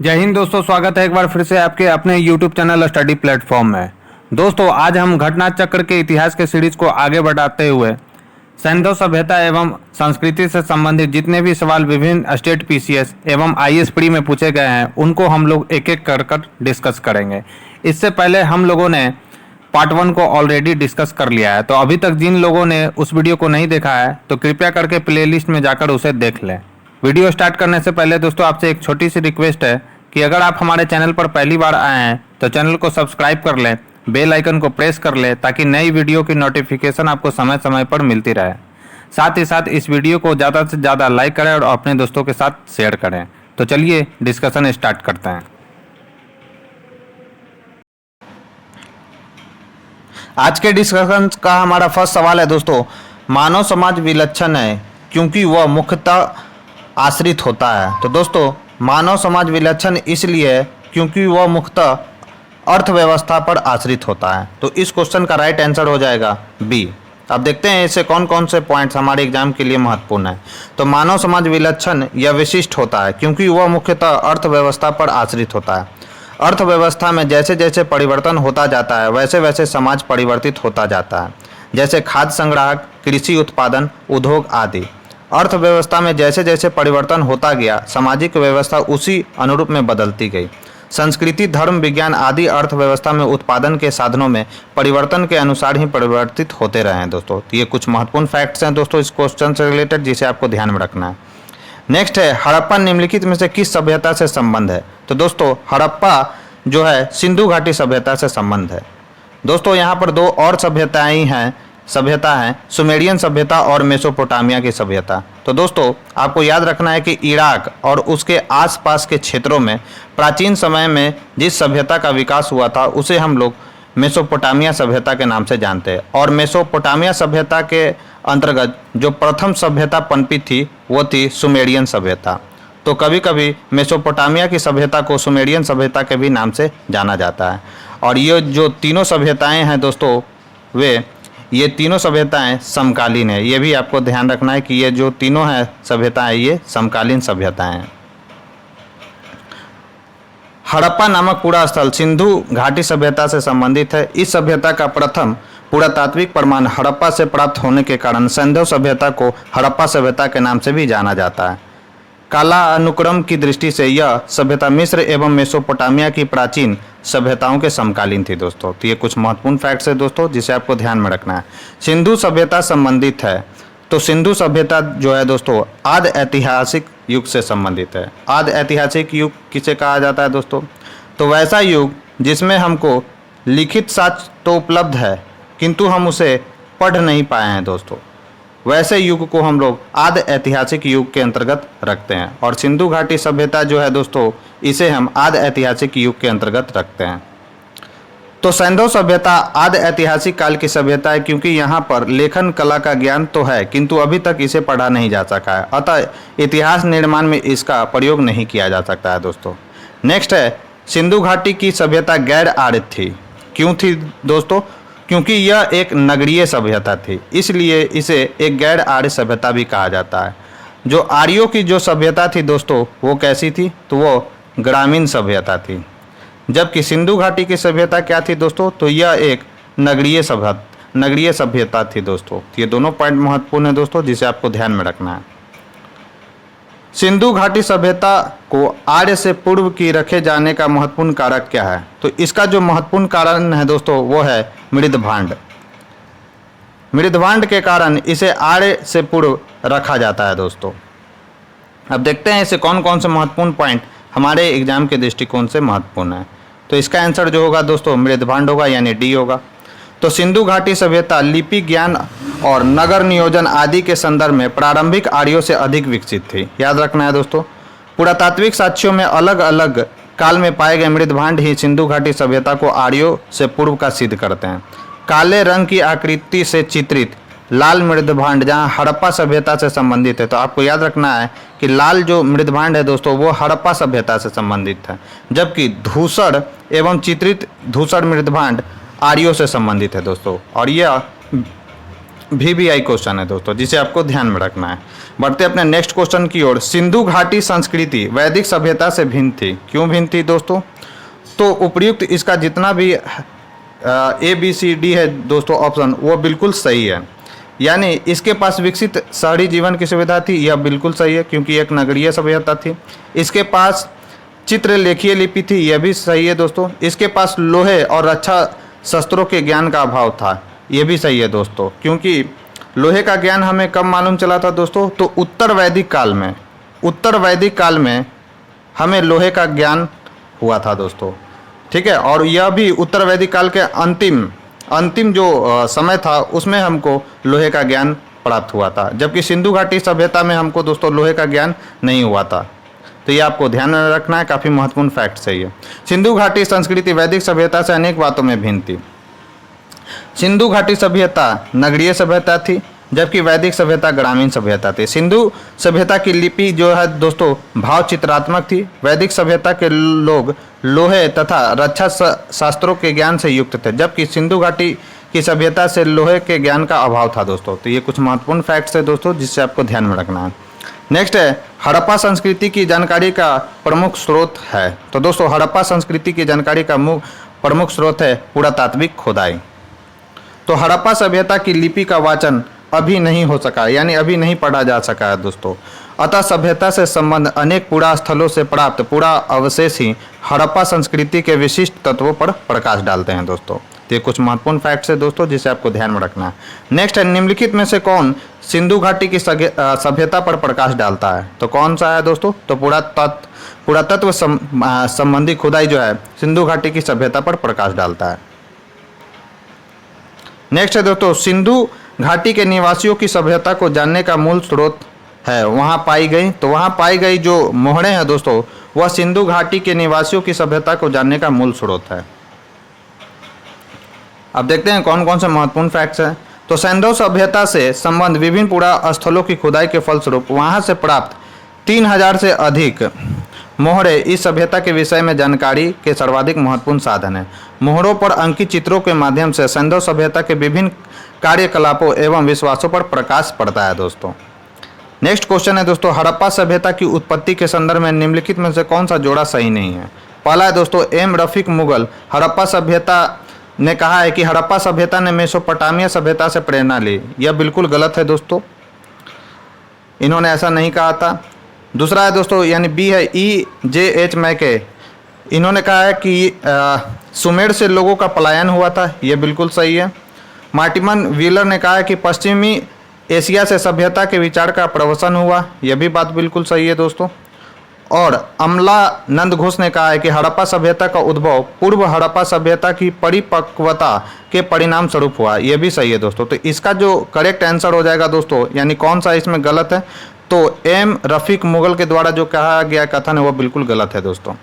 जय हिंद दोस्तों, स्वागत है एक बार फिर से आपके अपने YouTube चैनल स्टडी प्लेटफॉर्म में। दोस्तों, आज हम घटना चक्र के इतिहास के सीरीज को आगे बढ़ाते हुए सैंधव सभ्यता एवं संस्कृति से संबंधित जितने भी सवाल विभिन्न स्टेट पीसीएस एवं आईएएस प्री में पूछे गए हैं उनको हम लोग एक एक कर डिस्कस करेंगे। इससे पहले हम लोगों ने पार्ट 1 को ऑलरेडी डिस्कस कर लिया है, तो अभी तक जिन लोगों ने उस वीडियो को नहीं देखा है तो कृपया करके प्लेलिस्ट में जाकर उसे देख लें। वीडियो स्टार्ट करने से पहले दोस्तों आपसे एक छोटी सी रिक्वेस्ट है कि अगर आप हमारे चैनल पर पहली बार आए हैं तो चैनल को सब्सक्राइब कर लें, बेल आइकन को प्रेस कर लें ताकि नई वीडियो की नोटिफिकेशन आपको समय समय पर मिलती रहे। साथ ही साथ इस वीडियो को ज़्यादा से ज़्यादा लाइक करें और अपने दोस्तों के साथ शेयर करें। तो चलिए डिस्कशन स्टार्ट करते हैं। आज के डिस्कशन का हमारा फर्स्ट सवाल है दोस्तों, मानव समाज विलक्षण है क्योंकि वह मुख्यतः आश्रित होता है। तो दोस्तों, मानव समाज विलक्षण इसलिए है क्योंकि वह मुख्यतः अर्थव्यवस्था पर आश्रित होता है। तो इस क्वेश्चन का राइट आंसर हो जाएगा बी। अब देखते हैं ऐसे कौन कौन से पॉइंट्स हमारे एग्जाम के लिए महत्वपूर्ण है। तो मानव समाज विलक्षण या विशिष्ट होता है क्योंकि वह मुख्यतः अर्थव्यवस्था पर आश्रित होता है। अर्थव्यवस्था में जैसे जैसे परिवर्तन होता जाता है वैसे वैसे समाज परिवर्तित होता जाता है, जैसे खाद्य संग्राहक, कृषि उत्पादन, उद्योग आदि। अर्थव्यवस्था में जैसे जैसे परिवर्तन होता गया सामाजिक व्यवस्था उसी अनुरूप में बदलती गई। संस्कृति, धर्म, विज्ञान आदि अर्थव्यवस्था में उत्पादन के साधनों में परिवर्तन के अनुसार ही परिवर्तित होते रहे हैं दोस्तों। तो ये कुछ महत्वपूर्ण फैक्ट्स हैं दोस्तों इस क्वेश्चन से रिलेटेड जिसे आपको ध्यान में रखना है। नेक्स्ट है, हड़प्पा निम्नलिखित में से किस सभ्यता से संबंध है। तो दोस्तों, हड़प्पा जो है सिंधु घाटी सभ्यता से संबंध है। दोस्तों, यहाँ पर दो और सभ्यता है सुमेरियन सभ्यता और मेसोपोटामिया की सभ्यता। तो दोस्तों, आपको याद रखना है कि इराक और उसके आसपास के क्षेत्रों में प्राचीन समय में जिस सभ्यता का विकास हुआ था उसे हम लोग मेसोपोटामिया सभ्यता के नाम से जानते हैं। और मेसोपोटामिया सभ्यता के अंतर्गत जो प्रथम सभ्यता पनपी थी वो थी सुमेरियन सभ्यता। तो कभी कभी मेसोपोटामिया की सभ्यता को सुमेरियन सभ्यता के भी नाम से जाना जाता है। और ये जो तीनों सभ्यताएं हैं दोस्तों, ये तीनों सभ्यताएं समकालीन है। ये भी आपको ध्यान रखना है कि ये जो तीनों है सभ्यताएं ये समकालीन सभ्यताएं हैं। हड़प्पा नामक पूरा स्थल सिंधु घाटी सभ्यता से संबंधित है। इस सभ्यता का प्रथम पुरातात्विक प्रमाण हड़प्पा से प्राप्त होने के कारण सैंधव सभ्यता को हड़प्पा सभ्यता के नाम से भी जाना जाता है। काला अनुक्रम की दृष्टि से यह सभ्यता मिस्र एवं मेसोपोटामिया की प्राचीन सभ्यताओं के समकालीन थी दोस्तों। तो ये कुछ महत्वपूर्ण फैक्ट्स है दोस्तों जिसे आपको ध्यान में रखना है। सिंधु सभ्यता संबंधित है। तो सिंधु सभ्यता जो है दोस्तों आदि ऐतिहासिक युग से संबंधित है। आदि ऐतिहासिक युग किसे कहा जाता है दोस्तों? तो वैसा युग जिसमें हमको लिखित साक्ष्य तो उपलब्ध है किंतु हम उसे पढ़ नहीं पाए हैं दोस्तों, वैसे युग को हम लोग आदि ऐतिहासिक युग के अंतर्गत रखते हैं। और सिंधु घाटी सभ्यता जो है दोस्तों इसे हम आदि ऐतिहासिक युग के अंतर्गत रखते हैं। तो सैंधव सभ्यता आदि ऐतिहासिक काल की सभ्यता है क्योंकि यहाँ पर लेखन कला का ज्ञान तो है किंतु अभी तक इसे पढ़ा नहीं जा सका है, अतः इतिहास निर्माण में इसका प्रयोग नहीं किया जा सकता है दोस्तों। नेक्स्ट है, सिंधु घाटी की सभ्यता गैर आर्य थी। क्यों थी दोस्तों? क्योंकि यह एक नगरीय सभ्यता थी, इसलिए इसे एक गैर आर्य सभ्यता भी कहा जाता है। जो आर्यों की जो सभ्यता थी दोस्तों वो कैसी थी? तो वो ग्रामीण सभ्यता थी। जबकि सिंधु घाटी की सभ्यता क्या थी दोस्तों? तो यह एक नगरीय सभ्यता थी दोस्तों। ये दोनों पॉइंट महत्वपूर्ण है दोस्तों जिसे आपको ध्यान में रखना है। सिंधु घाटी सभ्यता को आर्य से पूर्व की रखे जाने का महत्वपूर्ण कारक क्या है? तो इसका जो महत्वपूर्ण कारण है दोस्तों वो है मृदभांड। मृदभांड के कारण इसे आर्य से पूर्व रखा जाता है दोस्तों। अब देखते हैं इसे कौन कौन से महत्वपूर्ण पॉइंट हमारे एग्जाम के दृष्टिकोण से महत्वपूर्ण है। तो इसका आंसर जो होगा दोस्तों मृदभांड होगा, यानी डी होगा। तो सिंधु घाटी सभ्यता लिपि ज्ञान और नगर नियोजन आदि के संदर्भ में प्रारंभिक आर्यों से अधिक विकसित थी। याद रखना है दोस्तों, पुरातात्विक साक्ष्यों में अलग अलग काल में पाए गए मृदभांड ही सिंधु घाटी सभ्यता को आर्यों से पूर्व का सिद्ध करते हैं। काले रंग की आकृति से चित्रित लाल मृदभांड जहां हड़प्पा सभ्यता से संबंधित है। तो आपको याद रखना है कि लाल जो मृदभांड है दोस्तों वो हड़प्पा सभ्यता से संबंधित है, जबकि धूसर एवं चित्रित धूसर मृदभांड आर्यों से संबंधित है दोस्तों। और यह VVI क्वेश्चन है दोस्तों, जिसे आपको ध्यान में रखना है। बढ़ते अपने नेक्स्ट क्वेश्चन की ओर। सिंधु घाटी संस्कृति वैदिक सभ्यता से भिन्न थी। क्यों भिन्न थी दोस्तों? तो उपयुक्त इसका जितना भी ABCD है दोस्तों ऑप्शन, वो बिल्कुल सही है। यानी इसके पास विकसित शहरी जीवन की सुविधा थी, यह बिल्कुल सही है क्योंकि एक नगरीय सभ्यता थी। इसके पास चित्रलेखीय लिपि थी, यह भी सही है दोस्तों। इसके पास लोहे और रक्षा शस्त्रों के ज्ञान का अभाव था, यह भी सही है दोस्तों, क्योंकि लोहे का ज्ञान हमें कब मालूम चला था दोस्तों? तो उत्तर वैदिक काल में हमें लोहे का ज्ञान हुआ था दोस्तों, ठीक है। और यह भी उत्तर वैदिक काल के अंतिम जो समय था उसमें हमको लोहे का ज्ञान प्राप्त हुआ था, जबकि सिंधु घाटी सभ्यता में हमको दोस्तों लोहे का ज्ञान नहीं हुआ था। तो ये आपको ध्यान में रखना है, काफ़ी महत्वपूर्ण फैक्ट है ये। सिंधु घाटी संस्कृति वैदिक सभ्यता से अनेक बातों में भिन्न थी। सिंधु घाटी सभ्यता नगरीय सभ्यता थी, जबकि वैदिक सभ्यता ग्रामीण सभ्यता थी। सिंधु सभ्यता की लिपि जो है दोस्तों भाव चित्रात्मक थी। वैदिक सभ्यता के लोग लोहे तथा रक्षा शास्त्रों के ज्ञान से युक्त थे, जबकि सिंधु घाटी की सभ्यता से लोहे के ज्ञान का अभाव था दोस्तों। तो ये कुछ महत्वपूर्ण फैक्ट्स है दोस्तों, जिससे आपको ध्यान में रखना है। नेक्स्ट है हड़प्पा संस्कृति की जानकारी का प्रमुख स्रोत है। तो दोस्तों हड़प्पा संस्कृति की जानकारी का प्रमुख स्रोत है पुरातात्विक खोदाई। तो हड़प्पा सभ्यता की लिपि का वाचन अभी नहीं हो सका, यानी अभी नहीं पढ़ा जा सका है दोस्तों। अतः सभ्यता से संबंध अनेक पुरा स्थलों से प्राप्त पुरा अवशेष ही हड़प्पा संस्कृति के विशिष्ट तत्वों पर प्रकाश डालते हैं दोस्तों। तो ये कुछ महत्वपूर्ण फैक्ट्स है दोस्तों, जिसे आपको ध्यान में रखना है। नेक्स्ट है निम्नलिखित में से कौन सिंधु घाटी की सभ्यता पर प्रकाश डालता है? तो कौन सा है दोस्तों? तो पुरातत्व संबंधी खुदाई जो है सिंधु घाटी की सभ्यता पर प्रकाश डालता है। नेक्स्ट है दोस्तों सिंधु घाटी के निवासियों की सभ्यता को जानने का मूल स्रोत है वहां पाई गई। तो वहां पाई गई जो मोहड़े हैं दोस्तों, वह सिंधु घाटी के निवासियों की सभ्यता को जानने का मूल स्रोत है। अब देखते हैं कौन कौन से महत्वपूर्ण फैक्ट्स हैं। तो सिंधु सभ्यता से संबंध विभिन्न पुरा स्थलों की खुदाई के फलस्वरूप वहां से प्राप्त 3000 से अधिक मोहरे इस सभ्यता के विषय में जानकारी के सर्वाधिक महत्वपूर्ण साधन है। मोहरों पर अंकित चित्रों के माध्यम से सिंधु सभ्यता के विभिन्न कार्यकलापों एवं विश्वासों पर प्रकाश पड़ता है दोस्तों। नेक्स्ट क्वेश्चन है दोस्तों हड़प्पा सभ्यता की उत्पत्ति के संदर्भ में निम्नलिखित में से कौन सा जोड़ा सही नहीं है? पहला है दोस्तों एम रफीक मुगल हड़प्पा सभ्यता ने कहा है कि हड़प्पा सभ्यता ने मेसोपोटामिया सभ्यता से प्रेरणा ली। यह बिल्कुल गलत है दोस्तों, इन्होंने ऐसा नहीं कहा था। दूसरा है दोस्तों यानी बी है EJH मैके, इन्होंने कहा है कि सुमेर से लोगों का पलायन हुआ था। यह बिल्कुल सही है। मार्टिमन व्हीलर ने कहा है कि पश्चिमी एशिया से सभ्यता के विचार का प्रवसन हुआ। यह भी बात बिल्कुल सही है दोस्तों। और अमलानंद घोष ने कहा है कि हड़प्पा सभ्यता का उद्भव पूर्व हड़प्पा सभ्यता की परिपक्वता के परिणाम स्वरूप हुआ। यह भी सही है दोस्तों। तो इसका जो करेक्ट आंसर हो जाएगा दोस्तों, यानी कौन सा इसमें गलत है, तो एम रफीक मुगल के द्वारा जो कहा गया कथन है वो बिल्कुल गलत है दोस्तों।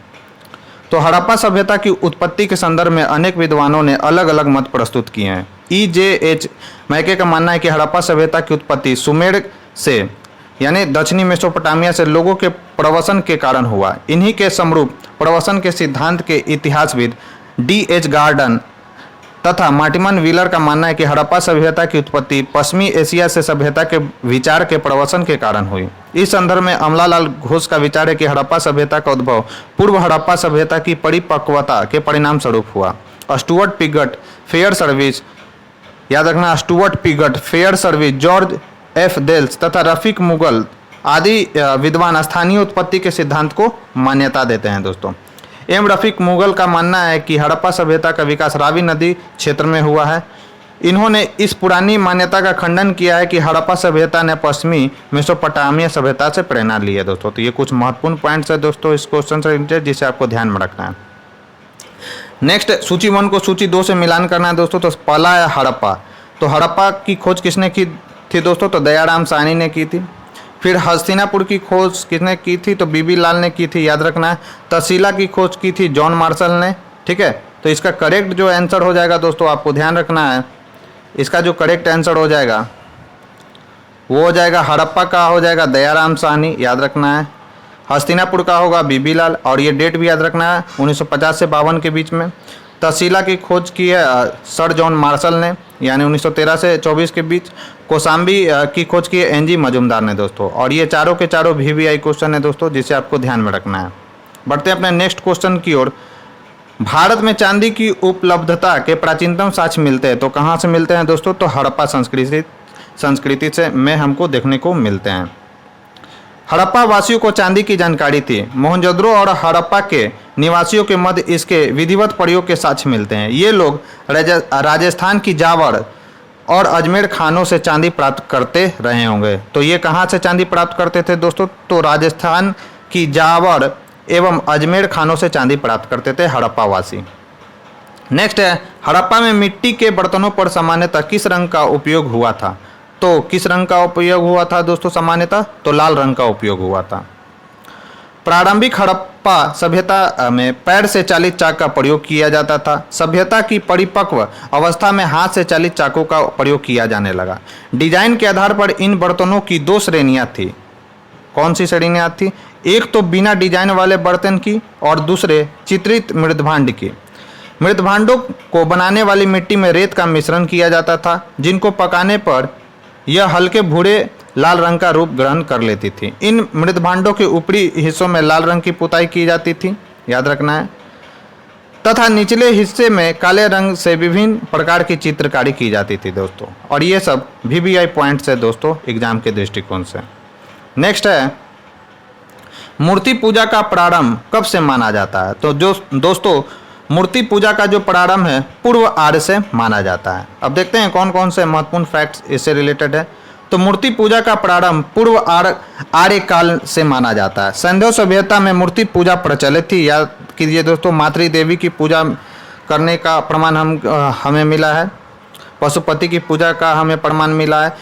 तो हड़प्पा सभ्यता की उत्पत्ति के संदर्भ में अनेक विद्वानों ने अलग अलग मत प्रस्तुत किए हैं। EJH मैके का मानना है कि हड़प्पा सभ्यता की उत्पत्ति सुमेर से यानी दक्षिणी मेसोपोटामिया से लोगों के प्रवसन के कारण हुआ। इन्हीं के समरूप प्रवसन के सिद्धांत के इतिहासविद DH गार्डन तथा मार्टिमन व्हीलर का मानना है कि हड़प्पा सभ्यता की उत्पत्ति पश्चिमी एशिया से सभ्यता के विचार के प्रवसन के कारण हुई। इस संदर्भ में अमलालाल घोष का विचार है कि हड़प्पा सभ्यता का उद्भव पूर्व हड़प्पा सभ्यता की परिपक्वता के परिणाम स्वरूप हुआ। स्टुअर्ट पिगट फेयर सर्विस, याद रखना Stuart Piggott Fairservis, George F Dales तथा रफीक मुगल आदि विद्वान स्थानीय उत्पत्ति के सिद्धांत को मान्यता देते हैं दोस्तों। एम रफीक मुगल का मानना है कि हड़प्पा सभ्यता का विकास रावी नदी क्षेत्र में हुआ है। इन्होंने इस पुरानी मान्यता का खंडन किया है कि हड़प्पा सभ्यता ने पश्चिमी मेसोपोटामिया सभ्यता से प्रेरणा ली है दोस्तों। तो ये कुछ महत्वपूर्ण पॉइंट्स है दोस्तों इस क्वेश्चन से रिलेटेड, जिसे आपको ध्यान में रखना है। नेक्स्ट सूची 1 को सूची 2 से मिलान करना है दोस्तों। तो पहला है हड़प्पा। तो हड़प्पा की खोज किसने की थी दोस्तों? तो दयाराम साहनी ने की थी। फिर हस्तिनापुर की खोज किसने की थी? तो बीबी लाल ने की थी, याद रखना है। तहसीला की खोज की थी जॉन मार्शल ने, ठीक है। तो इसका करेक्ट जो आंसर हो जाएगा दोस्तों, आपको ध्यान रखना है, इसका जो करेक्ट आंसर हो जाएगा वो हो जाएगा हड़प्पा का हो जाएगा दयाराम साहनी, याद रखना है। हस्तिनापुर का होगा बीबी लाल, और ये डेट भी याद रखना है 1950 से 52 के बीच में। तहसीला की खोज की है सर जॉन मार्शल ने। यानी 1913 से 24 के बीच। कौशाम्बी की खोज की एनजी मजूमदार ने दोस्तों। और ये चारों के चारों VVI क्वेश्चन है दोस्तों, जिसे आपको ध्यान में रखना है। बढ़ते हैं अपने नेक्स्ट क्वेश्चन की ओर। भारत में चांदी की उपलब्धता के प्राचीनतम साक्ष्य मिलते हैं, तो कहाँ से मिलते हैं दोस्तों? तो हड़प्पा संस्कृति से में हमको देखने को मिलते हैं। हड़प्पा वासियों को चांदी की जानकारी थी। मोहनजोदड़ो और हड़प्पा के निवासियों के मध्य इसके विधिवत प्रयोग के साक्ष्य मिलते हैं। ये लोग राजस्थान की जावड़ और अजमेर खानों से चांदी प्राप्त करते रहे होंगे। तो ये कहाँ से चांदी प्राप्त करते थे दोस्तों? तो राजस्थान की जावड़ एवं अजमेर खानों से चांदी प्राप्त करते थे हड़प्पा वासी। नेक्स्ट है, हड़प्पा में मिट्टी के बर्तनों पर सामान्यतः किस रंग का उपयोग हुआ था? तो किस रंग का उपयोग हुआ था दोस्तों सामान्यतः? तो लाल रंग का उपयोग हुआ था। प्रारंभिक हड़प्पा सभ्यता में पैर से चालित चाक का प्रयोग किया जाता था। सभ्यता की परिपक्व अवस्था में हाथ से चालित चाकों का प्रयोग किया जाने लगा। डिजाइन के आधार पर इन बर्तनों की 2 श्रेणियां थी। कौन सी श्रेणियां थी? एक तो बिना डिजाइन वाले बर्तन की और दूसरे चित्रित मृदभांड की। मृदभांडों को बनाने वाली मिट्टी में रेत का मिश्रण किया जाता था, जिनको पकाने पर यह हल्के भूरे लाल रंग का रूप ग्रहण कर लेती थी। इन मृदभांडों के ऊपरी हिस्सों में लाल रंग की पुताई की जाती थी, याद रखना है, तथा निचले हिस्से में काले रंग से विभिन्न प्रकार की चित्रकारी की जाती थी दोस्तों। और ये सब VVI पॉइंट्स है दोस्तों एग्जाम के दृष्टिकोण से। नेक्स्ट है, मूर्ति पूजा का प्रारंभ कब से माना जाता है? तो जो दोस्तों मूर्ति पूजा का जो प्रारंभ है पूर्व आर्य से माना जाता है। अब देखते हैं कौन कौन से महत्वपूर्ण फैक्ट्स इससे रिलेटेड है। तो मूर्ति पूजा का प्रारंभ पूर्व आर्य काल से माना जाता है। सिंधु सभ्यता में मूर्ति पूजा प्रचलित थी। याद कीजिए दोस्तों, मातृ देवी की पूजा करने का प्रमाण हमें मिला है। पशुपति की पूजा का हमें प्रमाण मिला है।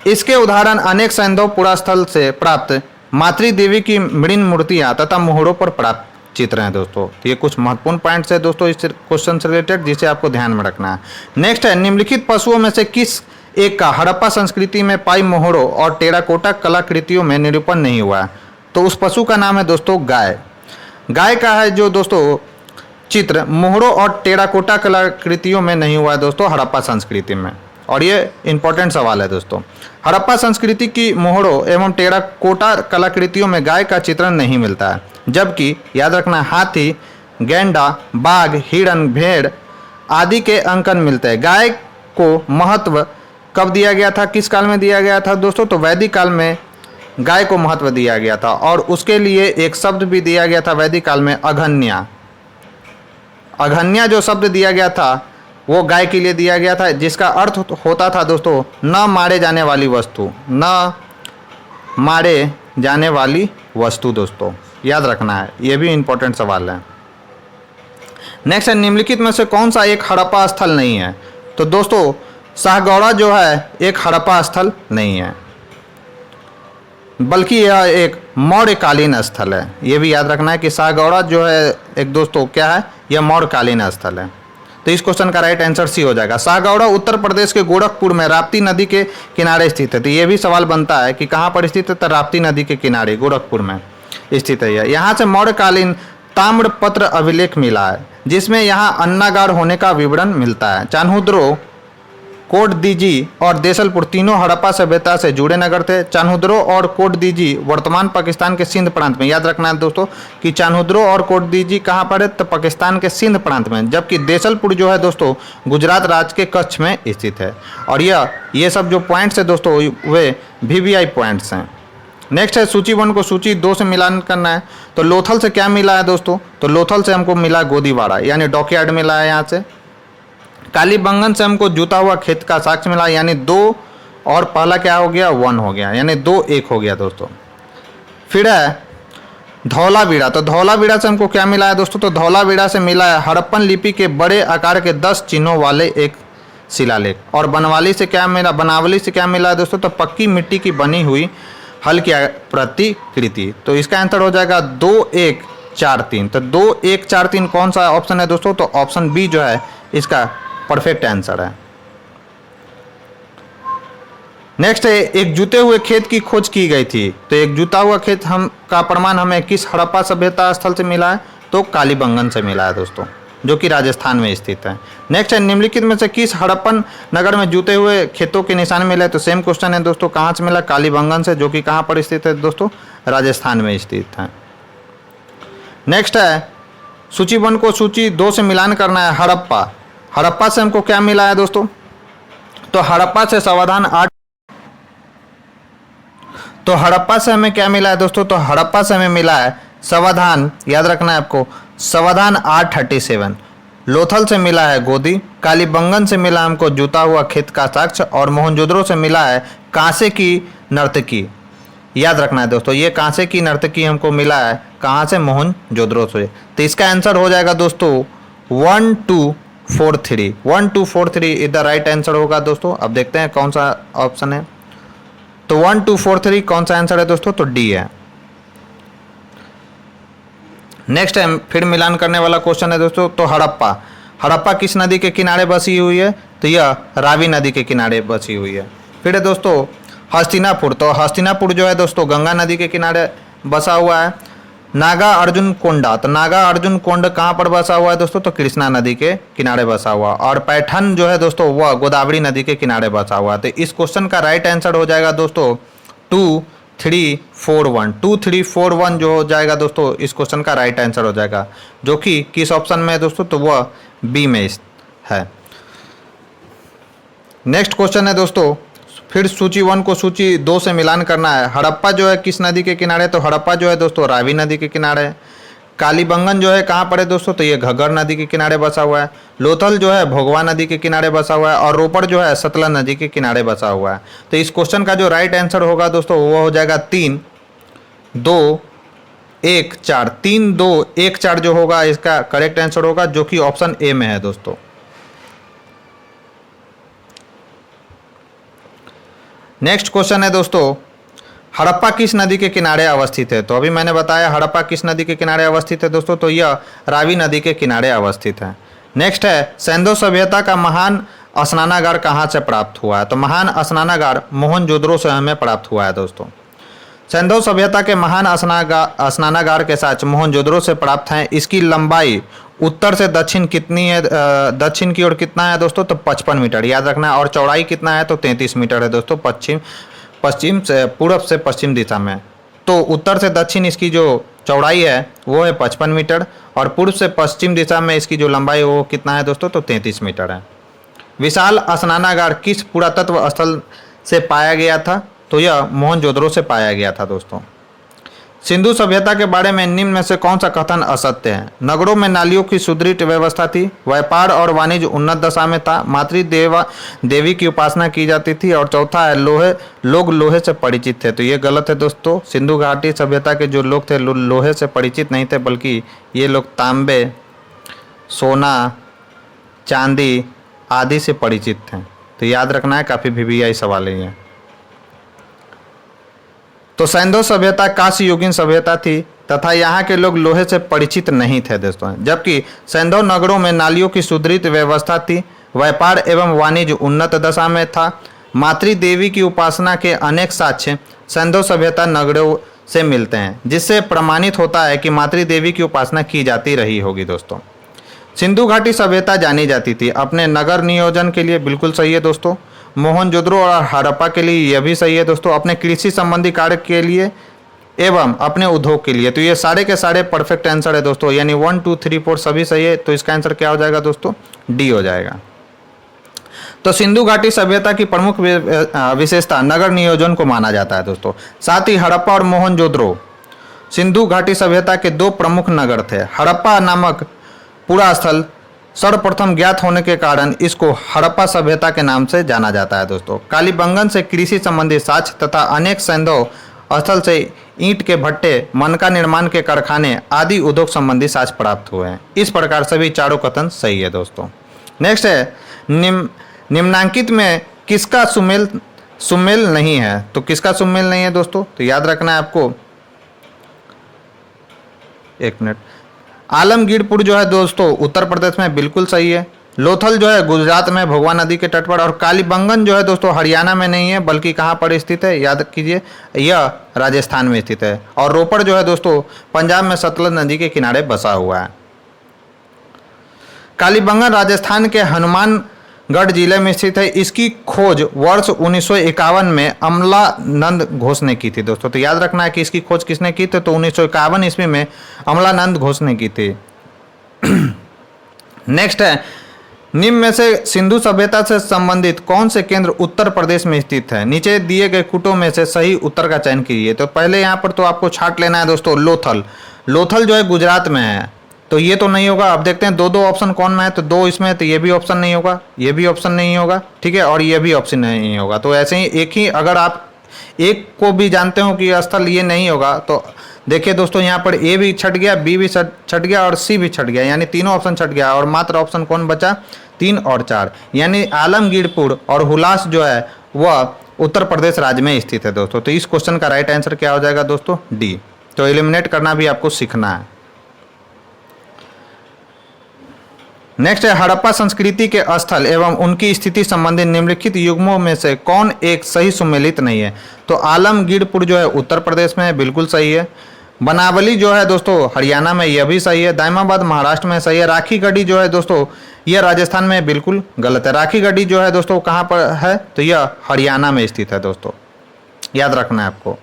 इसके उदाहरण अनेक सिंधु पुरास्थल से प्राप्त मातृ देवी की मृण मूर्तियाँ तथा मोहरों पर प्राप्त चित्र हैं दोस्तों। तो ये कुछ महत्वपूर्ण पॉइंट्स है दोस्तों इस क्वेश्चन से रिलेटेड, जिसे आपको ध्यान में रखना है। नेक्स्ट है, निम्नलिखित पशुओं में से किस एक का हड़प्पा संस्कृति में पाई मोहरों और टेराकोटा कलाकृतियों में निरूपण नहीं हुआ है? तो उस पशु का नाम है दोस्तों गाय। गाय का है जो दोस्तों चित्र मोहरों और टेराकोटा कलाकृतियों में नहीं हुआ है दोस्तों हड़प्पा संस्कृति में। और ये इंपॉर्टेंट सवाल है दोस्तों। हड़प्पा संस्कृति की मोहरों एवं टेराकोटा कलाकृतियों में गाय का चित्रण नहीं मिलता है, जबकि याद रखना हाथी, गैंडा, बाघ, हिरण, भेड़ आदि के अंकन मिलते हैं। गाय को महत्व कब दिया गया था, किस काल में दिया गया था दोस्तों? तो वैदिक काल में गाय को महत्व दिया गया था और उसके लिए एक शब्द भी दिया गया था वैदिक काल में, अघन्या। अघन्या जो शब्द दिया गया था वो गाय के लिए दिया गया था, जिसका अर्थ होता था दोस्तों न मारे जाने वाली वस्तु, न मारे जाने वाली वस्तु दोस्तों, याद रखना है, ये भी इंपॉर्टेंट सवाल है। नेक्स्ट है, निम्नलिखित में से कौन सा एक हड़प्पा स्थल नहीं है? तो दोस्तों शाहगौड़ा जो है एक हड़प्पा स्थल नहीं है, बल्कि यह एक मौर्यकालीन स्थल है। ये भी याद रखना है कि शाहगौड़ा जो है एक दोस्तों क्या है, यह मौर्यकालीन स्थल है। तो इस क्वेश्चन का राइट आंसर सी हो जाएगा। शाहगौड़ा उत्तर प्रदेश के गोरखपुर में राप्ती नदी के किनारे स्थित है। तो ये भी सवाल बनता है कि कहाँ पर स्थित है? तो राप्ती नदी के किनारे गोरखपुर में स्थित है। यहाँ से मौर्यकालीन ताम्रपत्र अभिलेख मिला है, जिसमें यहाँ अन्नागार होने का विवरण मिलता है। चान्होदरो, कोटदीजी और देसलपुर तीनों हड़प्पा सभ्यता से जुड़े नगर थे। चान्होदरो और कोटदीजी वर्तमान पाकिस्तान के सिंध प्रांत में, याद रखना है दोस्तों कि चान्होदरो और कोटदीजी कहाँ पर है? तो पाकिस्तान के सिंध प्रांत में, जबकि देसलपुर जो है दोस्तों गुजरात राज्य के कच्छ में स्थित है। और ये सब जो पॉइंट्स है दोस्तों वे VVI पॉइंट्स हैं। नेक्स्ट है, सूची 1 को सूची 2 से मिलान करना है। तो लोथल से क्या मिला है दोस्तों? तो लोथल से हमको मिला गोदीवाड़ा यानी डॉकयार्ड मिला है यहाँ से। कालीबंगन से हमको जूता हुआ खेत का साक्ष्य मिला, यानी 2 और पहला क्या हो गया? 1 हो गया, यानी 2-1 हो गया दोस्तों। फिर है धौलावीरा। तो धौलावीरा से हमको क्या मिला है दोस्तों? तो धौलावीरा से मिला है हड़प्पन लिपि के बड़े आकार के 10 चिन्हों वाले एक शिलालेख। और बनवाली से क्या मिला? बनावली से क्या मिला है दोस्तों? तो पक्की मिट्टी की बनी हुई हल्की प्रतिकृति। तो इसका आंसर हो जाएगा 2-1-4-3। तो 2-1-4-3 कौन सा ऑप्शन है दोस्तों? तो ऑप्शन बी जो है इसका परफेक्ट आंसर है। नेक्स्ट है, एक जूते हुए खेत की खोज की गई थी। तो एक जूता हुआ खेत का प्रमाण हमें किस हड़प्पा सभ्यता स्थल से मिला है? तो कालीबंगन से मिला है दोस्तों। जो कि राजस्थान में स्थित है। नेक्स्ट है, निम्नलिखित में से किस हड़प्पन नगर में जूते हुए खेतों के निशान मिले? तो सेम क्वेश्चन है दोस्तों, कहाँ से मिला? कालीबंगन से, जो कि कहाँ पर स्थित है दोस्तों? राजस्थान में स्थित है। नेक्स्ट है, सूची 1 को सूची 2 से मिलान करना है। हड़प्पा, हड़प्पा से हमको क्या मिला है दोस्तों? तो हड़प्पा से समाधान 8, तो हड़प्पा से हमें क्या मिला है दोस्तों? तो हड़प्पा से हमें मिला है समाधान, याद रखना है आपको, समाधान 837। लोथल से मिला है गोदी, कालीबंगन से मिला हमको जूता हुआ खेत का साक्ष्य, और मोहनजोदड़ो से मिला है कांसे की नर्तकी। याद रखना है दोस्तों, ये कांसे की नर्तकी हमको मिला है कहाँ से? मोहनजोदड़ो से। तो इसका आंसर हो जाएगा दोस्तों 1243। 1243 इज द राइट आंसर होगा दोस्तों। अब देखते हैं कौन सा ऑप्शन है। तो 1243 कौन सा आंसर है दोस्तों? तो डी है। नेक्स्ट है, फिर मिलान करने वाला क्वेश्चन है दोस्तों। तो हड़प्पा, हड़प्पा किस नदी के किनारे बसी हुई है? तो यह रावी नदी के किनारे बसी हुई है। फिर है दोस्तों हस्तिनापुर, तो हस्तिनापुर जो है दोस्तों गंगा नदी के किनारे बसा हुआ है। नागा अर्जुन कोंडा, तो नागा अर्जुन कोंड कहाँ पर बसा हुआ है दोस्तों? तो कृष्णा नदी के किनारे बसा हुआ। और पैठन जो है दोस्तों वह गोदावरी नदी के किनारे बसा हुआ है। तो इस क्वेश्चन का राइट आंसर हो जाएगा दोस्तों 2341। 2341 जो हो जाएगा दोस्तों इस क्वेश्चन का राइट आंसर हो जाएगा, जो कि किस ऑप्शन में है दोस्तों? तो वह बी में है। नेक्स्ट क्वेश्चन है दोस्तों, फिर सूची 1 को सूची 2 से मिलान करना है। हड़प्पा जो है किस नदी के किनारे? तो हड़प्पा जो है दोस्तों रावी नदी के किनारे है। कालीबंगन जो है कहाँ पर है दोस्तों? तो ये घग्गर नदी के किनारे बसा हुआ है। लोथल जो है भोगवा नदी के किनारे बसा हुआ है। और रोपड़ जो है सतलज नदी के किनारे बसा हुआ है। तो इस क्वेश्चन का जो राइट आंसर होगा दोस्तों वो हो जाएगा 3 2 1 4। 3 2 1 4 जो होगा इसका करेक्ट आंसर होगा, जो कि ऑप्शन ए में है दोस्तों। नेक्स्ट क्वेश्चन है दोस्तों, हड़प्पा किस नदी के किनारे अवस्थित है? तो अभी मैंने बताया हड़प्पा किस नदी के किनारे अवस्थित है दोस्तों, तो यह रावी नदी के किनारे अवस्थित है। नेक्स्ट है, सैंधव सभ्यता का महान स्नानागार कहाँ से प्राप्त हुआ है? तो महान स्नानागार मोहनजोदड़ो से हमें प्राप्त हुआ है दोस्तों। सैंधव सभ्यता के महान स्नानागार के साथ मोहनजोदड़ो से प्राप्त हैं। इसकी लंबाई उत्तर से दक्षिण कितनी है? दक्षिण की ओर कितना है दोस्तों? तो 55 मीटर, याद रखना है। और चौड़ाई कितना है? तो 33 मीटर है दोस्तों, पश्चिम से पूर्व से पश्चिम दिशा में। तो उत्तर से दक्षिण इसकी जो चौड़ाई है वो है 55 मीटर, और पूर्व से पश्चिम दिशा में इसकी जो लंबाई है वो कितना है दोस्तों? तो 33 मीटर है। विशाल स्नानागार किस पुरातत्व स्थल से पाया गया था? तो यह मोहनजोदड़ो से पाया गया था दोस्तों। सिंधु सभ्यता के बारे में निम्न में से कौन सा कथन असत्य है? नगरों में नालियों की सुदृढ़ व्यवस्था थी, व्यापार और वाणिज्य उन्नत दशा में था, देवी की उपासना की जाती थी, और चौथा है लोग लोहे से परिचित थे। तो ये गलत है दोस्तों। सिंधु घाटी सभ्यता के जो लोग थे लोहे से परिचित नहीं थे, बल्कि ये लोग तांबे, सोना, चांदी आदि से परिचित थे। तो याद रखना है, काफ़ी वीवीआई सवाल है ये। तो सैंधव सभ्यता कांस्य युगीन सभ्यता थी तथा यहाँ के लोग लोहे से परिचित नहीं थे दोस्तों। जबकि सैंधव नगरों में नालियों की सुदृढ़ व्यवस्था थी, व्यापार एवं वाणिज्य उन्नत दशा में था। मातृ देवी की उपासना के अनेक साक्ष्य सैंधव सभ्यता नगरों से मिलते हैं, जिससे प्रमाणित होता है कि मातृ देवी की उपासना की जाती रही होगी दोस्तों। सिंधु घाटी सभ्यता जानी जाती थी अपने नगर नियोजन के लिए, बिल्कुल सही है दोस्तों। मोहनजोदड़ो और हड़प्पा के लिए यह भी सही है दोस्तों। अपने कृषि संबंधी कार्य के लिए एवं अपने उद्योग के लिए। तो ये सारे के सारे परफेक्ट आंसर है दोस्तों, यानी 1 2 3 4 सभी सही है। तो इसका आंसर क्या हो जाएगा दोस्तों? डी हो जाएगा। तो सिंधु घाटी सभ्यता की प्रमुख विशेषता नगर नियोजन को माना जाता है दोस्तों। साथ ही हड़प्पा और मोहनजोदड़ो सिंधु घाटी सभ्यता के दो प्रमुख नगर थे। हड़प्पा नामक पूरा स्थल सर्वप्रथम ज्ञात होने के कारण इसको हड़प्पा सभ्यता के नाम से जाना जाता है दोस्तों। कालीबंगन से कृषि संबंधी साक्ष्य तथा अनेक सैंधव स्थल से ईंट के भट्टे, मनका निर्माण के कारखाने आदि उद्योग संबंधी साक्ष्य प्राप्त हुए हैं। इस प्रकार सभी चारों कथन सही है दोस्तों। नेक्स्ट है, निम्नांकित में किसका सुमेल नहीं है? तो किसका सुमेल नहीं है दोस्तों? तो याद रखना है आपको, एक मिनट। आलमगीरपुर जो है दोस्तों उत्तर प्रदेश में, बिल्कुल सही है। लोथल जो है गुजरात में भोगवा नदी के तट पर, और कालीबंगन जो है दोस्तों हरियाणा में नहीं है बल्कि कहाँ पर स्थित है? याद कीजिए, यह राजस्थान में स्थित है। और रोपड़ जो है दोस्तों पंजाब में सतलज नदी के किनारे बसा हुआ है। कालीबंगन राजस्थान के हनुमानगढ़ जिले में स्थित है। इसकी खोज वर्ष 1951 में अमलानंद घोष ने की थी दोस्तों। तो याद रखना है कि इसकी खोज किसने की थी, तो 1951 ईस्वी में अमलानंद घोष ने की थी। नेक्स्ट है, निम्न में से सिंधु सभ्यता से संबंधित कौन से केंद्र उत्तर प्रदेश में स्थित है। नीचे दिए गए कूटों में से सही उत्तर का चयन कीजिए। तो पहले यहाँ पर तो आपको छाट लेना है दोस्तों, लोथल। लोथल जो है गुजरात में है, तो ये तो नहीं होगा। अब देखते हैं दो ऑप्शन कौन में है, तो 2 इसमें है, तो ये भी ऑप्शन नहीं होगा, ये भी ऑप्शन नहीं होगा, ठीक है, और ये भी ऑप्शन नहीं होगा। तो ऐसे ही एक ही, अगर आप एक को भी जानते हो कि स्थल ये नहीं होगा, तो देखिए दोस्तों यहाँ पर ए भी छट गया, बी भी छट गया और सी भी छट गया, यानी तीनों ऑप्शन छट गया और मात्र ऑप्शन कौन बचा, 3 और 4, यानी आलमगीरपुर और हुलास जो है वह उत्तर प्रदेश राज्य में स्थित है दोस्तों। तो इस क्वेश्चन का राइट आंसर क्या हो जाएगा दोस्तों, डी। तो एलिमिनेट करना भी आपको सीखना है। नेक्स्ट है, हड़प्पा संस्कृति के स्थल एवं उनकी स्थिति संबंधी निम्नलिखित युग्मों में से कौन एक सही सुमेलित नहीं है। तो आलमगीरपुर जो है उत्तर प्रदेश में है, बिल्कुल सही है। बनावली जो है दोस्तों हरियाणा में, यह भी सही है। दाइमाबाद महाराष्ट्र में सही है। राखी गढ़ी जो है दोस्तों यह राजस्थान में, बिल्कुल गलत है। राखी गढ़ी जो है दोस्तों कहाँ पर है, तो यह हरियाणा में स्थित है दोस्तों, याद रखना है आपको।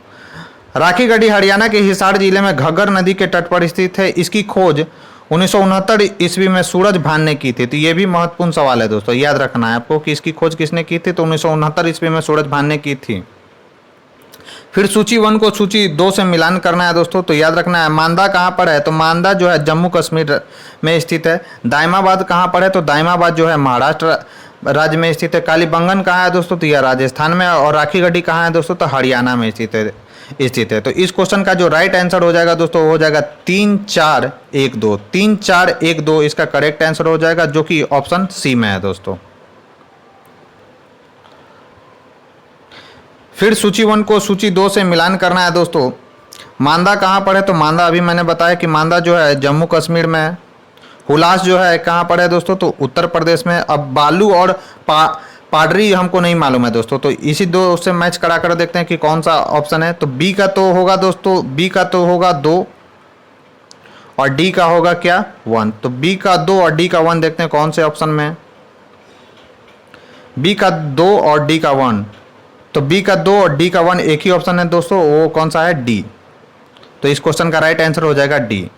राखी गढ़ी हरियाणा के हिसार जिले में घग्गर नदी के तट पर स्थित है। इसकी खोज 1969 ईस्वी में सूरज भान ने की थी। तो ये भी महत्वपूर्ण सवाल है दोस्तों, याद रखना है आपको कि इसकी खोज किसने की थी, तो 1969 ईस्वी में सूरज भान ने की थी। फिर सूची 1 को सूची 2 से मिलान करना है दोस्तों। तो याद रखना है, मांदा कहाँ पर है, तो मांदा जो है जम्मू कश्मीर में स्थित है। दाइमाबाद कहाँ पर है, तो दाइमाबाद जो है महाराष्ट्र राज्य में स्थित है। कालीबंगन कहाँ है दोस्तों, तो यह राजस्थान में। और राखी गढ़ी कहाँ है दोस्तों, तो हरियाणा में स्थित है। तो इस क्वेश्चन का जो राइट आंसर हो जाएगा दोस्तों, हो जाएगा 3 4 1 2। 3 4 1 2 इसका करेक्ट आंसर हो जाएगा, जो कि ऑप्शन सी में है दोस्तों। फिर सूची 1 को सूची 2 से मिलान करना है दोस्तों। मांदा कहाँ पर है, तो मांदा अभी मैंने बताया कि मांदा जो है जम्मू कश्मीर में है। हुलास जो है कहाँ पर है दोस्तों, तो उत्तर प्रदेश में। अब बालू और पाडरी हमको नहीं मालूम है दोस्तों, तो इसी 2 से मैच करा कर देखते हैं कि कौन सा ऑप्शन है। तो बी का तो होगा दोस्तों, बी का तो होगा 2 और डी का होगा क्या, 1। तो बी का 2 और डी का 1 देखते हैं कौन से ऑप्शन में है। बी का 2 और डी का 1, तो बी का 2 और डी का 1 एक ही ऑप्शन है दोस्तों, वो कौन सा है, डी। तो इस क्वेश्चन का राइट आंसर हो जाएगा डी।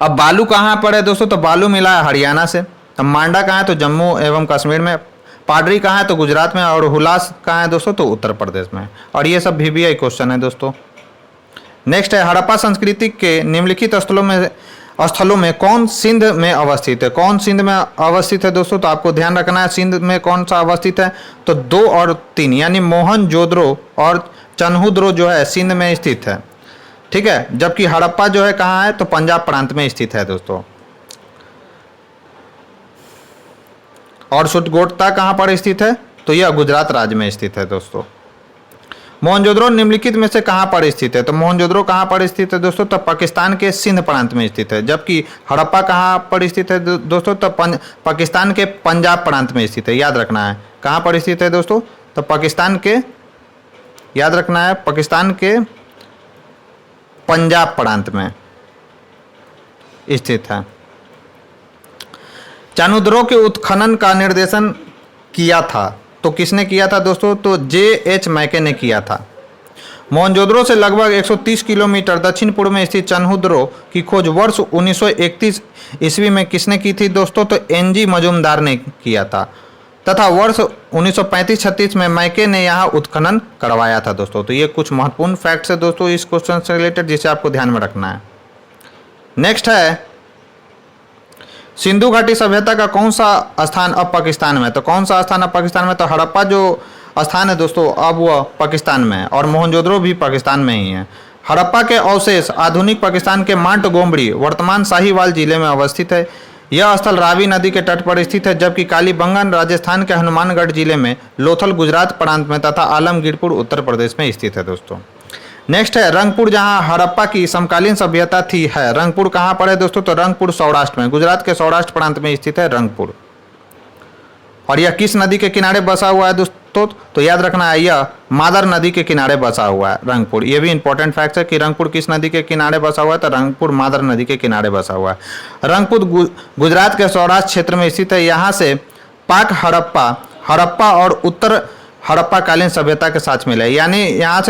अब बालू कहाँ पर है दोस्तों, तो बालू मिला है हरियाणा से। अब मांडा कहाँ है, तो जम्मू एवं कश्मीर में। पाडरी कहाँ है, तो गुजरात में। और हुलास कहाँ है दोस्तों, तो उत्तर प्रदेश में। और ये सब VBI क्वेश्चन है दोस्तों। नेक्स्ट है, हड़प्पा संस्कृति के निम्नलिखित स्थलों में कौन सिंध में अवस्थित है। कौन सिंध में अवस्थित है दोस्तों, तो आपको ध्यान रखना है सिंध में कौन सा अवस्थित है, तो 2 और 3, यानी मोहनजोदड़ो और चन्हुद्रो जो है सिंध में स्थित है, ठीक है। जबकि हड़प्पा जो है कहाँ है, तो पंजाब प्रांत में स्थित है दोस्तों। और सुटगोट्टा कहाँ पर स्थित है, तो यह गुजरात राज्य में स्थित है दोस्तों। मोहनजोदड़ो निम्नलिखित में से कहाँ पर स्थित है, तो मोहनजोदड़ो कहाँ पर स्थित है दोस्तों, तो पाकिस्तान के सिंध प्रांत में स्थित है। जबकि हड़प्पा कहाँ पर स्थित है दोस्तों, तो पाकिस्तान के पंजाब प्रांत में स्थित है, याद रखना है। कहाँ पर स्थित है दोस्तों, तो पाकिस्तान के, याद रखना है, पाकिस्तान के पंजाब प्रांत में स्थित है। चानुद्रो के उत्खनन का निर्देशन किया था, तो किसने किया था दोस्तों, तो J.H. मैके ने किया था। मोहनजोदड़ो से लगभग 130 किलोमीटर दक्षिण पूर्व में स्थित चन्हुद्रो की खोज वर्ष 1931 ईस्वी में किसने की थी दोस्तों, तो N.G. मजूमदार ने किया था। तथा वर्ष 1935-36 में मैके ने यहाँ उत्खनन करवाया था दोस्तों। तो ये कुछ महत्वपूर्ण फैक्ट्स है दोस्तों इस क्वेश्चन से रिलेटेड, जिसे आपको ध्यान में रखना है। नेक्स्ट है, सिंधु घाटी सभ्यता का कौन सा स्थान अब पाकिस्तान में, तो कौन सा स्थान अब पाकिस्तान में, तो हड़प्पा जो स्थान है दोस्तों अब वह पाकिस्तान में है। और मोहनजोदड़ो भी पाकिस्तान में ही है। हड़प्पा के अवशेष आधुनिक पाकिस्तान के मांटगोमरी वर्तमान साहिवाल जिले में अवस्थित है। यह स्थल रावी नदी के तट पर स्थित है। जबकि कालीबंगन राजस्थान के हनुमानगढ़ जिले में, लोथल गुजरात प्रांत में तथा आलमगीरपुर उत्तर प्रदेश में स्थित है दोस्तों। नेक्स्ट है, रंगपुर जहां हड़प्पा की समकालीन सभ्यता थी है। रंगपुर कहां पर है दोस्तों, तो रंगपुर सौराष्ट्र में, गुजरात के सौराष्ट्र प्रांत में स्थित है रंगपुर। और यह किस नदी के किनारे बसा हुआ है तो याद रखना है यह मादर नदी के किनारे बसा हुआ है रंगपुर। ये भी इंपॉर्टेंट फैक्ट है कि रंगपुर किस नदी के किनारे बसा हुआ है, तो रंगपुर मादर नदी के किनारे बसा हुआ है। रंगपुर गुजरात के सौराष्ट्र क्षेत्र में स्थित है। यहाँ से पाक हड़प्पा और उत्तर हड़प्पा कालीन सभ्यता के साथ मिला है। यानी यहाँ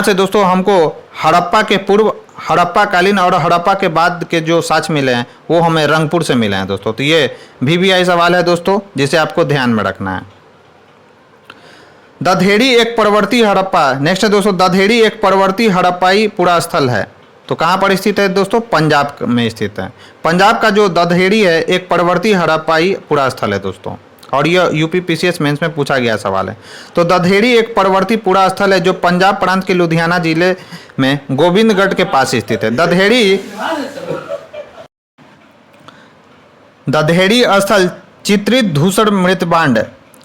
से दोस्तों हमको हड़प्पा के पूर्व, हड़प्पा कालीन और हड़प्पा के बाद के जो साक्ष्य मिले हैं वो हमें रंगपुर से मिले हैं दोस्तों। तो ये VVI सवाल है दोस्तों, जिसे आपको ध्यान में रखना है। दधेड़ी एक परवर्ती हड़प्पा, नेक्स्ट है दोस्तों, दधेड़ी एक परवर्ती हड़प्पाई पुरा स्थल है। तो कहाँ पर स्थित है दोस्तों? पंजाब में स्थित है। पंजाब का जो दधेड़ी है एक परवर्ती हड़प्पाई पुरा स्थल है दोस्तों, और यह यूपी PCS मेंस में पूछा गया सवाल है। तो दधेड़ी एक परवर्ती पुरा स्थल है जो पंजाब प्रांत के लुधियाना जिले में गोविंदगढ़ के पास स्थित है। दधेड़ी स्थल चित्रित धूसर मृतबांड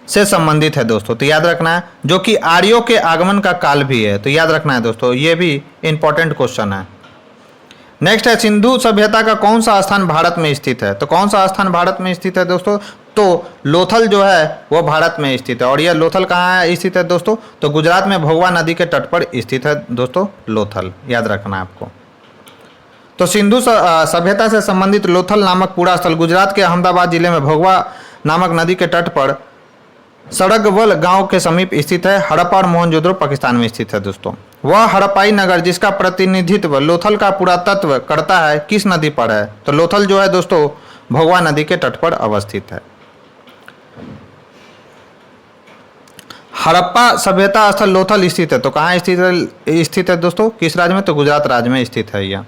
से संबंधित है दोस्तों। तो याद रखना है, जो कि आर्यों के आगमन का काल भी है। तो याद रखना है दोस्तों, ये भी इंपॉर्टेंट क्वेश्चन है। नेक्स्ट है, सिंधु सभ्यता का कौन सा स्थान भारत में स्थित है? तो कौन सा स्थान भारत में स्थित है दोस्तों? तो लोथल जो है वो भारत में स्थित है। और यह लोथल कहाँ स्थित है दोस्तों? तो गुजरात में भोगवा नदी के तट पर स्थित है दोस्तों लोथल, याद रखना है आपको। तो सिंधु सभ्यता से संबंधित लोथल नामक पूरा स्थल गुजरात के अहमदाबाद जिले में भोगवा नामक नदी के तट पर सड़गवल गांव के समीप स्थित है। हड़प्पा और मोहनजोदड़ो पाकिस्तान में स्थित है दोस्तों। वह हड़प्पाई नगर जिसका प्रतिनिधित्व लोथल का पुरातत्व करता है किस नदी पर है? तो लोथल जो है दोस्तों भोगवा नदी के तट पर अवस्थित है। हड़प्पा सभ्यता स्थल लोथल स्थित है। तो कहाँ स्थित है दोस्तों? किस राज्य में? तो गुजरात राज्य में स्थित है यह।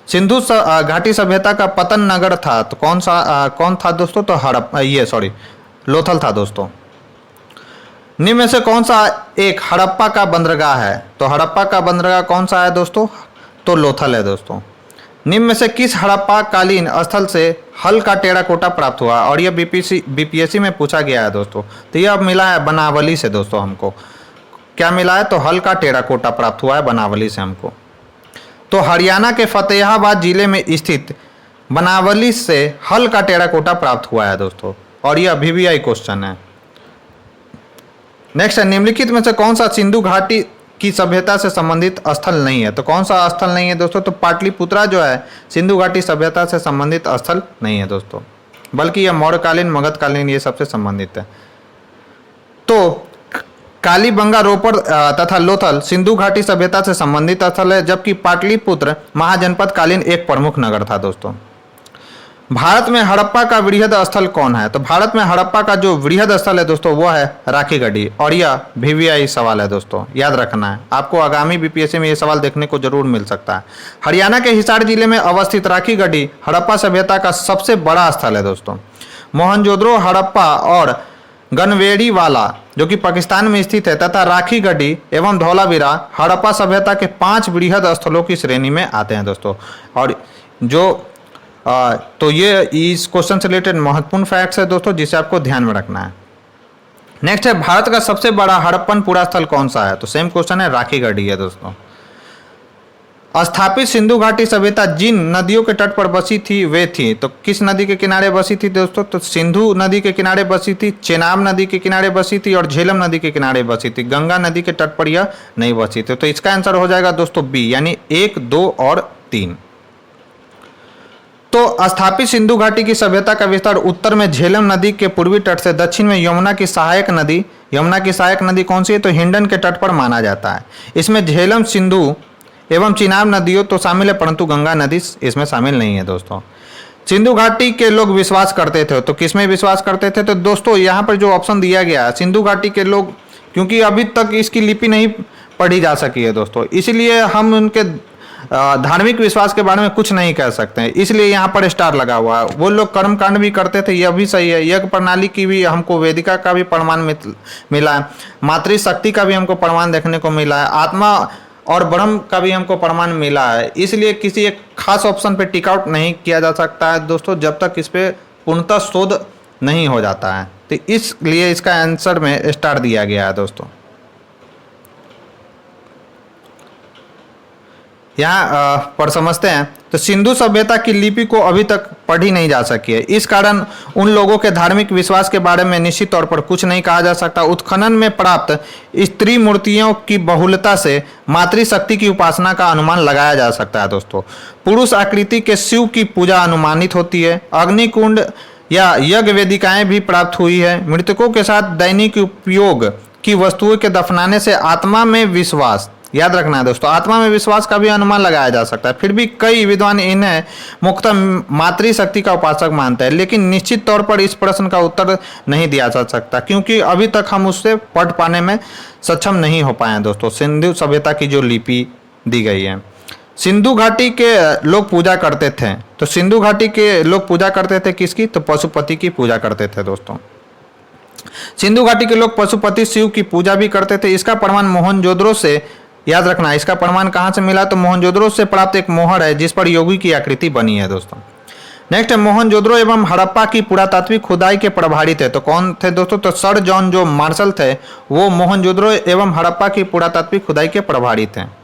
सिंधु घाटी सभ्यता का पतन नगर था तो कौन था दोस्तों? तो लोथल था दोस्तों। निम्न में से कौन सा एक हड़प्पा का बंदरगाह है? तो हड़प्पा का बंदरगाह कौन सा है दोस्तों? तो लोथल है दोस्तों। निम्न में से किस हड़प्पा कालीन स्थल से हल का टेराकोटा प्राप्त हुआ? और यह BPSC में पूछा गया है दोस्तों। तो यह मिला है बनावली से दोस्तों। हमको क्या मिला है? तो हल का टेराकोटा प्राप्त हुआ है बनावली से हमको। तो हरियाणा के फतेहाबाद जिले में स्थित बनावली से हल का टेराकोटा प्राप्त हुआ है दोस्तों, और यह VVI क्वेश्चन है। नेक्स्ट है, निम्नलिखित में से कौन सा सिंधु घाटी की सभ्यता से संबंधित स्थल नहीं है? तो कौन सा स्थल नहीं है दोस्तों? तो पाटलिपुत्रा जो है सिंधु घाटी सभ्यता से संबंधित स्थल नहीं है दोस्तों, बल्कि यह मौर्यकालीन, मगधकालीन ये सबसे संबंधित है। तो कालीबंगा, रोपड़ तथा लोथल सिंधु घाटी सभ्यता से संबंधित स्थल है, जबकि पाटलिपुत्र महाजनपद कालीन एक प्रमुख नगर था दोस्तों। भारत में हड़प्पा का वृहद स्थल कौन है? तो भारत में हड़प्पा का जो वृहद स्थल है दोस्तों वो है राखीगढ़ी, और यह VVI सवाल है दोस्तों, याद रखना है। आपको आगामी BPSC में ये सवाल देखने को जरूर मिल सकता है। हरियाणा के हिसार जिले में अवस्थित राखीगढ़ी हड़प्पा सभ्यता का सबसे बड़ा स्थल है दोस्तों। मोहनजोदड़ो, हड़प्पा और गनवेड़ीवाला जो कि पाकिस्तान में स्थित है, तथा राखीगढ़ी एवं धौलावीरा हड़प्पा सभ्यता के 5 वृहद स्थलों की श्रेणी में आते हैं दोस्तों। और जो तो ये इस क्वेश्चन से रिलेटेड महत्वपूर्ण फैक्ट्स है दोस्तों, जिसे आपको ध्यान में रखना है। नेक्स्ट है, भारत का सबसे बड़ा हड़प्पन पुरा स्थल कौन सा है? तो सेम क्वेश्चन है, राखीगढ़ी है दोस्तों। स्थापित सिंधु घाटी सभ्यता जिन नदियों के तट पर बसी थी वे थी। तो किस नदी के किनारे बसी थी दोस्तों? तो सिंधु नदी के किनारे बसी थी, चेनाब नदी के किनारे बसी थी, और झेलम नदी के किनारे बसी थी। गंगा नदी के तट पर यह नहीं बसी थी। तो इसका आंसर हो जाएगा दोस्तों B, यानी 1, 2 और 3। तो स्थापित सिंधु घाटी की सभ्यता का विस्तार उत्तर में झेलम नदी के पूर्वी तट से दक्षिण में यमुना की सहायक नदी कौन सी है? तो हिंडन के तट पर माना जाता है। इसमें झेलम, सिंधु एवं चिनाब नदियों तो शामिल है, परंतु गंगा नदी इसमें शामिल नहीं है दोस्तों। सिंधु घाटी के लोग विश्वास करते थे, तो किसमें विश्वास करते थे? तो दोस्तों यहाँ पर जो ऑप्शन दिया गया है, सिंधु घाटी के लोग, क्योंकि अभी तक इसकी लिपि नहीं पढ़ी जा सकी है दोस्तों, इसलिए हम उनके धार्मिक विश्वास के बारे में कुछ नहीं कह सकते हैं, इसलिए यहाँ पर स्टार लगा हुआ है। वो लोग कर्म कांड भी करते थे, यह भी सही है। यज्ञ प्रणाली की भी हमको वेदिका का भी प्रमाण मिला है, मातृशक्ति का भी हमको प्रमाण देखने को मिला है, आत्मा और ब्रह्म का भी हमको प्रमाण मिला है। इसलिए किसी एक खास ऑप्शन पे टिक आउट नहीं किया जा सकता है दोस्तों, जब तक इस पे पूर्णतः शोध नहीं हो जाता है। तो इसलिए इसका आंसर में स्टार दिया गया है दोस्तों। यहाँ पर समझते हैं। तो सिंधु सभ्यता की लिपि को अभी तक पढ़ी नहीं जा सकी है। इस कारण उन लोगों के धार्मिक विश्वास के बारे में निश्चित तौर पर कुछ नहीं कहा जा सकता। उत्खनन में प्राप्त स्त्री मूर्तियों की बहुलता से मातृशक्ति की उपासना का अनुमान लगाया जा सकता है दोस्तों। पुरुष आकृति के शिव की पूजा अनुमानित होती है। अग्निकुंड या यज्ञ वेदिकाएं भी प्राप्त हुई है। मृतकों के साथ दैनिक उपयोग की वस्तुओं के दफनाने से आत्मा में विश्वास, याद रखना है दोस्तों, आत्मा में विश्वास का भी अनुमान लगाया जा सकता है। फिर भी कई विद्वान इन्हें मुख्यतः मातृशक्ति का उपासक मानते हैं, लेकिन निश्चित तौर पर इस प्रश्न का उत्तर नहीं दिया जा सकता, क्योंकि अभी तक हम उससे पढ़ पाने में सक्षम नहीं हो पाए हैं दोस्तों। सिंधु सभ्यता की जो लिपि दी गई है, सिंधु घाटी के लोग पूजा करते थे। तो सिंधु घाटी के लोग पूजा करते थे किसकी? तो पशुपति की पूजा करते थे दोस्तों। सिंधु घाटी के लोग पशुपति शिव की पूजा भी करते थे। इसका प्रमाण मोहनजोदड़ो से, याद रखना, इसका प्रमाण कहाँ से मिला? तो मोहनजोदड़ो से प्राप्त एक मोहर है जिस पर योगी की आकृति बनी है दोस्तों। नेक्स्ट है मोहनजोदड़ो एवं हड़प्पा की पुरातात्विक खुदाई के प्रभारी थे। तो कौन थे दोस्तों? तो सर जॉन जो मार्शल थे वो मोहनजोदड़ो एवं हड़प्पा की पुरातात्विक खुदाई के प्रभारी थे।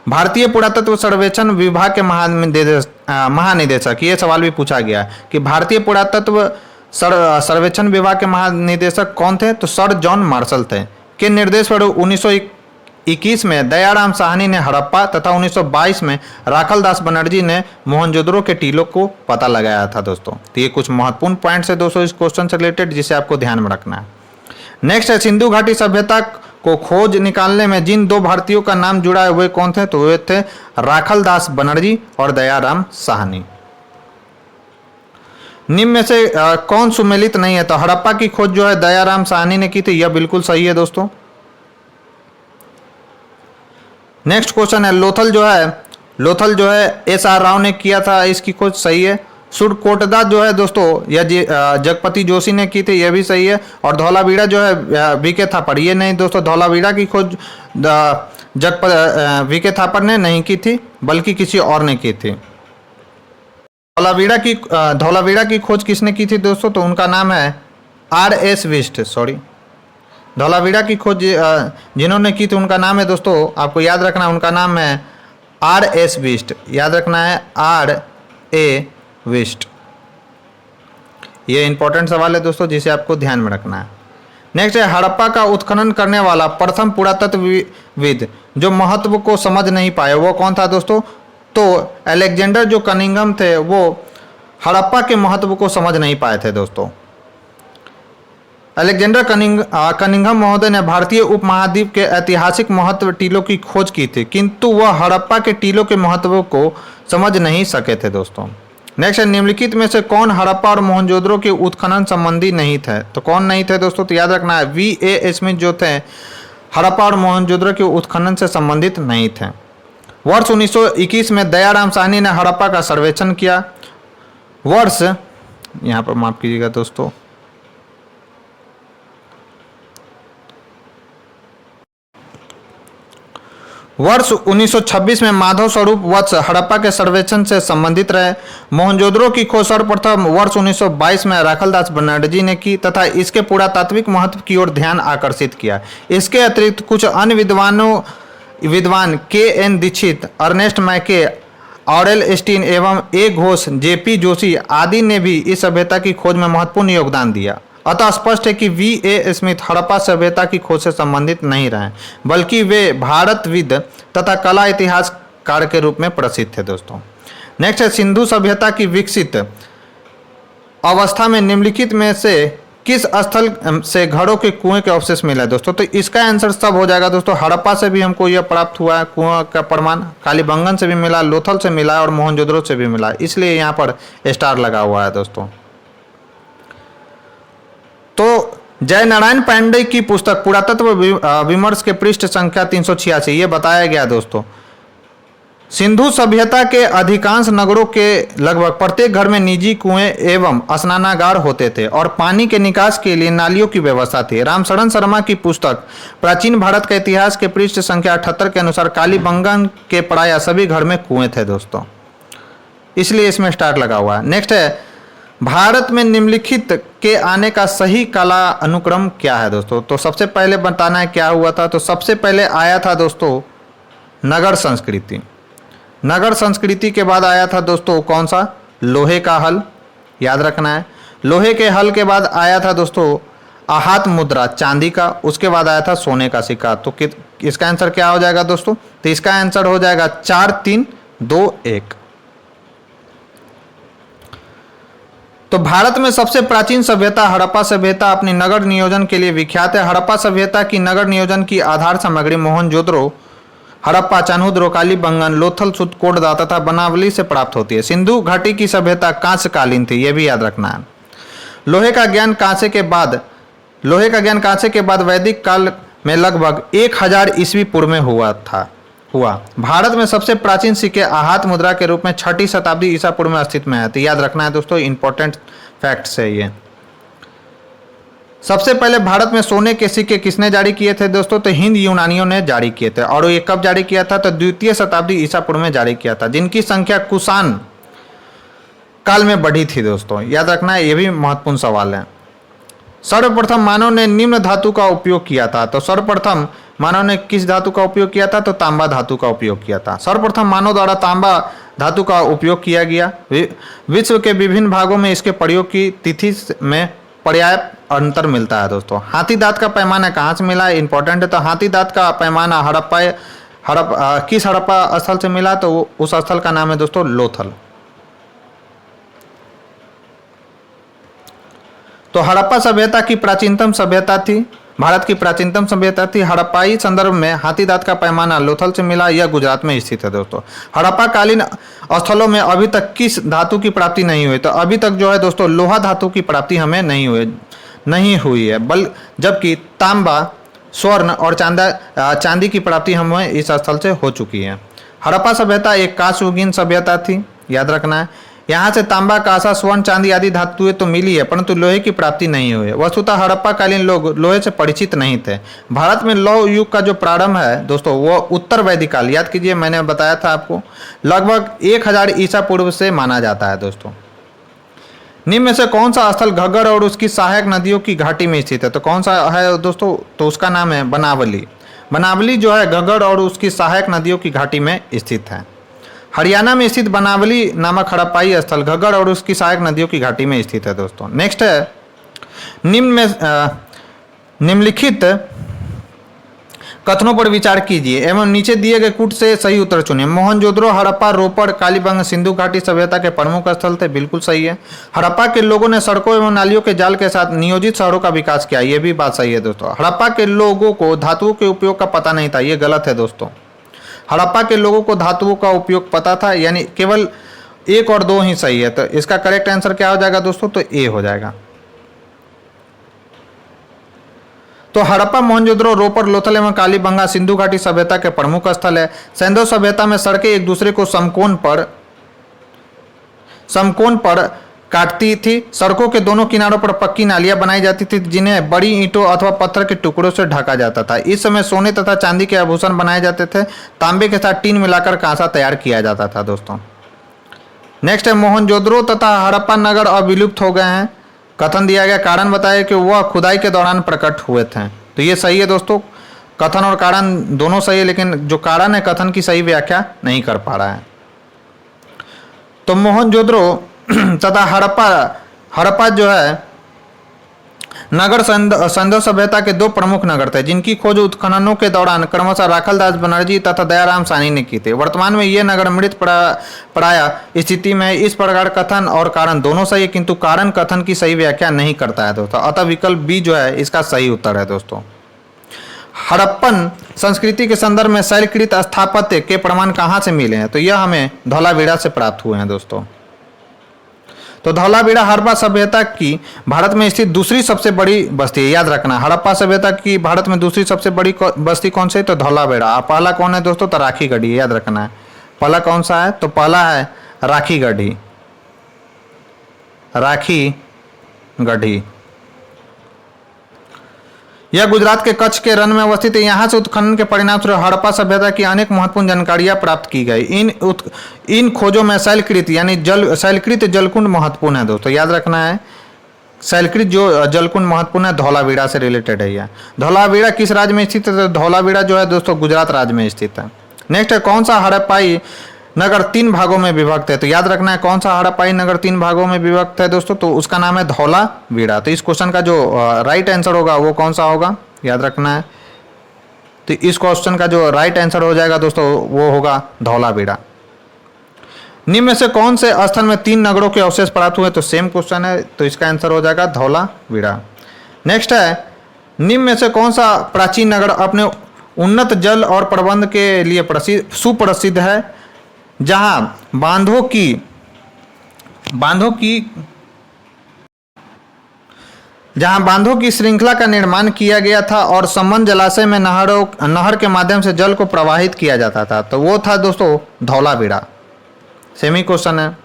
भारतीय पुरातत्व सर्वेक्षण विभाग के महानिदेशक, ये सवाल भी पूछा गया कि भारतीय पुरातत्व सर्वेक्षण विभाग के महानिदेशक कौन थे? तो सर जॉन मार्शल थे। के निर्देश पर 1921 में दयाराम साहनी ने हड़प्पा तथा 1922 में राखलदास बनर्जी ने मोहनजोदड़ो के टीलों को पता लगाया था दोस्तों। तो ये कुछ महत्वपूर्ण पॉइंट्स है दोस्तों इस क्वेश्चन से रिलेटेड, जिसे आपको ध्यान में रखना है। नेक्स्ट है सिंधु घाटी सभ्यता को खोज निकालने में जिन दो भारतीयों का नाम जुड़ा है वे कौन थे? तो वे थे राखलदास बनर्जी और दयाराम साहनी। निम्न में से कौन सुमेलित नहीं है? तो हड़प्पा की खोज जो है दयाराम साहनी ने की थी, यह बिल्कुल सही है दोस्तों। नेक्स्ट क्वेश्चन है लोथल जो है एस.आर. राव ने किया था, इसकी खोज सही है। सुरकोटदा जो है दोस्तों यह जगपति जोशी ने की थी, यह भी सही है। और धौलावीरा जो है वी.के. थापर, ये नहीं दोस्तों, धौलावीरा की खोज वी.के. थापर ने नहीं की थी बल्कि किसी और ने की थी। धौलावीरा की खोज किसने की थी दोस्तों? तो उनका नाम है R.S. विस्ट। धौलावीरा की खोज जिन्होंने की थी उनका नाम है दोस्तों, आपको याद रखना, उनका नाम है R.S. विस्ट। याद रखना है R.A. विस्ट। ये इंपॉर्टेंट सवाल है दोस्तों जिसे आपको ध्यान में रखना है। नेक्स्ट है हड़प्पा का उत्खनन करने वाला प्रथम पुरातत्वविद जो महत्व को समझ नहीं पाए वो कौन था दोस्तों? तो अलेक्जेंडर जो कनिंघम थे वो हड़प्पा के महत्व को समझ नहीं पाए थे दोस्तों। अलेक्जेंडर कनिंघम महोदय ने भारतीय उपमहाद्वीप के ऐतिहासिक महत्व टीलों की खोज की थी, किंतु वह हड़प्पा के टीलों के महत्व को समझ नहीं सके थे दोस्तों। नेक्स्ट है निम्नलिखित में से कौन हड़प्पा और मोहनजोदड़ो के उत्खनन संबंधी नहीं थे? तो कौन नहीं थे दोस्तों? तो याद रखना है V.A. स्मिथ जो थे हड़प्पा और मोहनजोदड़ो के उत्खनन से संबंधित नहीं थे। वर्ष 1921 में दयाराम साहनी ने हड़प्पा का सर्वेक्षण किया। वर्ष, यहाँ पर माफ कीजिएगा दोस्तों, वर्ष 1926 में माधव स्वरूप वत्स हड़प्पा के सर्वेक्षण से संबंधित रहे। मोहनजोदड़ो की खोज सर्वप्रथम वर्ष 1922 में राखलदास बनर्जी ने की तथा इसके पुरातात्विक महत्व की ओर ध्यान आकर्षित किया। इसके अतिरिक्त कुछ अन्य विद्वान K.N. दीक्षित, अर्नेस्ट मैके, ऑरेल स्टीन एवं A. घोष, J.P. जोशी आदि ने भी इस सभ्यता की खोज में महत्वपूर्ण योगदान दिया। अतः स्पष्ट है कि V.A. स्मिथ हड़प्पा सभ्यता की खोज से संबंधित नहीं रहे, बल्कि वे भारतविद तथा कला इतिहासकार के रूप में प्रसिद्ध थे दोस्तों। नेक्स्ट है सिंधु सभ्यता की विकसित अवस्था में निम्नलिखित में से किस स्थल से घड़ों के कुएं के अवशेष मिला है दोस्तों? तो इसका आंसर सब हो जाएगा दोस्तों। हड़प्पा से भी हमको यह प्राप्त हुआ है कुआं का प्रमाण, कालीबंगन से भी मिला, लोथल से मिला और मोहनजोदड़ो से भी मिला, इसलिए यहाँ पर स्टार लगा हुआ है दोस्तों। तो जय नारायण पांडे की पुस्तक पुरातत्व विमर्श के पृष्ठ संख्या 386 ये बताया गया दोस्तों, सिंधु सभ्यता के अधिकांश नगरों के लगभग प्रत्येक घर में निजी कुएं एवं स्नानागार होते थे और पानी के निकास के लिए नालियों की व्यवस्था थी। रामशरण शर्मा की पुस्तक प्राचीन भारत का इतिहास के पृष्ठ संख्या 78 के अनुसार कालीबंगन के प्राय सभी घर में कुएं थे दोस्तों, इसलिए इसमें स्टार लगा हुआ है। नेक्स्ट है भारत में निम्नलिखित के आने का सही काला अनुक्रम क्या है दोस्तों? तो सबसे पहले बताना है क्या हुआ था। तो सबसे पहले आया था दोस्तों नगर संस्कृति। नगर संस्कृति के बाद आया था दोस्तों कौन सा? लोहे का हल, याद रखना है। लोहे के हल के बाद आया था दोस्तों आहत मुद्रा, चांदी का। उसके बाद आया था सोने का सिक्का। तो इसका आंसर क्या हो जाएगा दोस्तों? तो इसका आंसर हो जाएगा 4 3 2 1। तो भारत में सबसे प्राचीन सभ्यता हड़प्पा सभ्यता अपनी नगर नियोजन के लिए विख्यात है। हड़प्पा सभ्यता की नगर नियोजन की आधार सामग्री मोहनजोदड़ो, हड़प्पा, चान्होद, रोकाली, बंगन, लोथल, सुतकोटदा तथा बनावली से प्राप्त होती है। सिंधु घाटी की सभ्यता कांस्यकालीन थी, यह भी याद रखना है। लोहे का ज्ञान कांसे के बाद वैदिक काल में लगभग 1000 ईस्वी पूर्व में हुआ। भारत में सबसे प्राचीन सिक्के आहत मुद्रा के रूप में 6ठी शताब्दी ईसा पूर्व में अस्तित्व में है। तो याद रखना है दोस्तों, इंपॉर्टेंट फैक्ट्स है ये। सबसे पहले भारत में सोने के सिक्के किसने जारी किए थे दोस्तों? तो हिंद यूनानियों ने जारी किए थे। और ये कब जारी किया था? तो 2वीं शताब्दी ईसा पूर्व में जारी किया था, जिनकी संख्या कुषाण काल में बढ़ी थी दोस्तों। याद रखना है, ये भी महत्वपूर्ण सवाल है। सर्वप्रथम मानव ने निम्न धातु का उपयोग किया था। तो सर्वप्रथम मानव ने किस धातु का उपयोग किया था? तो तांबा धातु का उपयोग किया था। सर्वप्रथम मानव द्वारा तांबा धातु का उपयोग किया गया। विश्व के विभिन्न भागों में इसके प्रयोग की तिथि में पर्याप्त अंतर मिलता है दोस्तों। हाथी दांत का पैमाना कहाँ से मिला? इंपॉर्टेंट है। तो हाथी दांत का पैमाना किस हड़प्पा स्थल से मिला? तो उस स्थल का नाम है दोस्तों लोथल। तो हड़प्पा सभ्यता की प्राचीनतम सभ्यता थी, भारत की प्राचीनतम सभ्यता थी। हड़प्पाई संदर्भ में हाथी दांत का पैमाना लोथल से मिला। यह गुजरात में स्थित है दोस्तों। हड़प्पा कालीन स्थलों में अभी तक किस धातु की प्राप्ति नहीं हुई? तो अभी तक जो है दोस्तों लोहा धातु की प्राप्ति हमें नहीं हुई है, जबकि तांबा, स्वर्ण और चांदी की प्राप्ति हमें इस स्थल से हो चुकी है। हड़प्पा सभ्यता एक कांस्ययुगीन सभ्यता थी, याद रखना है। यहाँ से तांबा, कांसा, स्वर्ण, चांदी आदि धातुएं तो मिली है, परंतु लोहे की प्राप्ति नहीं हुई है। वस्तुतः हड़प्पा कालीन लोग लोहे से परिचित नहीं थे। भारत में लौह युग का जो प्रारंभ है दोस्तों वो उत्तर वैदिक काल, याद कीजिए मैंने बताया था आपको, लगभग 1000 ईसा पूर्व से माना जाता है दोस्तों। निम्न में से कौन सा स्थल घग्गर और उसकी सहायक नदियों की घाटी में स्थित है? तो कौन सा है दोस्तों? तो उसका नाम है बनावली। बनावली जो है घग्गर और उसकी सहायक नदियों की घाटी में स्थित है। हरियाणा में स्थित बनावली नामक हड़प्पाई स्थल घग्गर और उसकी सहायक नदियों की घाटी में स्थित है दोस्तों। नेक्स्ट है निम्नलिखित कथनों पर विचार कीजिए एवं नीचे दिए गए कूट से सही उत्तर चुनिए। मोहनजोदड़ो, हड़प्पा, रोपड़, कालीबंग सिंधु घाटी सभ्यता के प्रमुख स्थल थे, बिल्कुल सही है। हड़प्पा के लोगों ने सड़कों एवं नालियों के जाल के साथ नियोजित शहरों का विकास किया, यह भी बात सही है दोस्तों। हड़प्पा के लोगों को धातुओं के उपयोग का पता नहीं था, यह गलत है दोस्तों। हड़प्पा के लोगों को धातुओं का उपयोग पता था, यानी केवल 1 और 2 ही सही है। तो इसका करेक्ट आंसर क्या हो जाएगा दोस्तों? तो ए हो जाएगा। तो हड़प्पा, मोहनजोदड़ो, रोपड़, लोथल एवं कालीबंगा सिंधु घाटी सभ्यता के प्रमुख स्थल है। सैंधव सभ्यता में सड़कें एक दूसरे को समकोण पर काटती थी। सड़कों के दोनों किनारों पर पक्की नालियां बनाई जाती थी, जिन्हें बड़ी ईंटों अथवा पत्थर के टुकड़ों से ढका जाता था। इस समय सोने तथा चांदी के आभूषण बनाए जाते थे। तांबे के साथ टीन मिलाकर कांसा तैयार किया जाता था दोस्तों। नेक्स्ट है मोहनजोदड़ो तथा हड़प्पा नगर अब विलुप्त हो गए हैं। कथन दिया गया, कारण बताया कि वह खुदाई के दौरान प्रकट हुए थे। तो ये सही है दोस्तों, कथन और कारण दोनों सही है, लेकिन जो कारण है कथन की सही व्याख्या नहीं कर पा रहा है। तो मोहनजोदड़ो तथा हड़प्पा जो है नगर सैंधव सभ्यता के 2 प्रमुख नगर थे, जिनकी खोज उत्खननों के दौरान क्रमशः राखलदास बनर्जी तथा दयाराम सानी ने की थी। वर्तमान में ये नगर मृत प्राय स्थिति में है। इस प्रकार कथन और कारण दोनों सही है, किंतु कारण कथन की सही व्याख्या नहीं करता है दोस्तों। अतः विकल्प बी जो है इसका सही उत्तर है दोस्तों। हड़प्पन संस्कृति के संदर्भ में शैलकृत स्थापत्य के प्रमाण कहाँ से मिले हैं? तो यह हमें धौलावीरा से प्राप्त हुए हैं दोस्तों। तो धौलावीरा हड़प्पा सभ्यता की भारत में स्थित दूसरी सबसे बड़ी बस्ती है, याद रखना। हड़प्पा सभ्यता की भारत में दूसरी सबसे बड़ी बस्ती कौन सी है? तो धौलावीरा। पहला कौन है दोस्तों? तो राखीगढ़ी, याद रखना है। पहला कौन सा है? तो पहला है राखीगढ़ी। राखीगढ़ी यह गुजरात के कच्छ के रण में अवस्थित है। यहाँ से उत्खनन के परिणामस्वरूप हड़प्पा सभ्यता की अनेक महत्वपूर्ण जानकारियां प्राप्त की गई। इन खोजों में शैलकृत यानी शैलकृत जलकुंड महत्वपूर्ण है दोस्तों, याद रखना है। शैलकृत जो जलकुंड महत्वपूर्ण है, धौलावीरा से रिलेटेड है यह। धौलावीरा किस राज्य में स्थित है? तो धौलावीरा जो है दोस्तों गुजरात राज्य में स्थित है। नेक्स्ट है, कौन सा हड़प्पाई नगर 3 भागों में विभक्त है। तो याद रखना है कौन सा हड़प्पाई नगर 3 भागों में विभक्त है दोस्तों, तो उसका नाम है धौलावीरा। तो इस क्वेश्चन का जो राइट आंसर होगा वो कौन सा होगा, याद रखना है। तो इस क्वेश्चन का जो राइट आंसर हो जाएगा दोस्तों वो होगा धौलावीरा। निम्न में से कौन से स्थल में 3 नगरों के अवशेष प्राप्त हुए, तो सेम क्वेश्चन है, तो इसका आंसर हो जाएगा धौलावीरा। नेक्स्ट है, निम्न में से कौन सा प्राचीन नगर अपने उन्नत जल और प्रबंध के लिए सुप्रसिद्ध है, जहां बांधों की श्रृंखला का निर्माण किया गया था और संबंध जलाशय में नहर के माध्यम से जल को प्रवाहित किया जाता था, तो वो था दोस्तों धौलावीरा। सेमी क्वेश्चन है।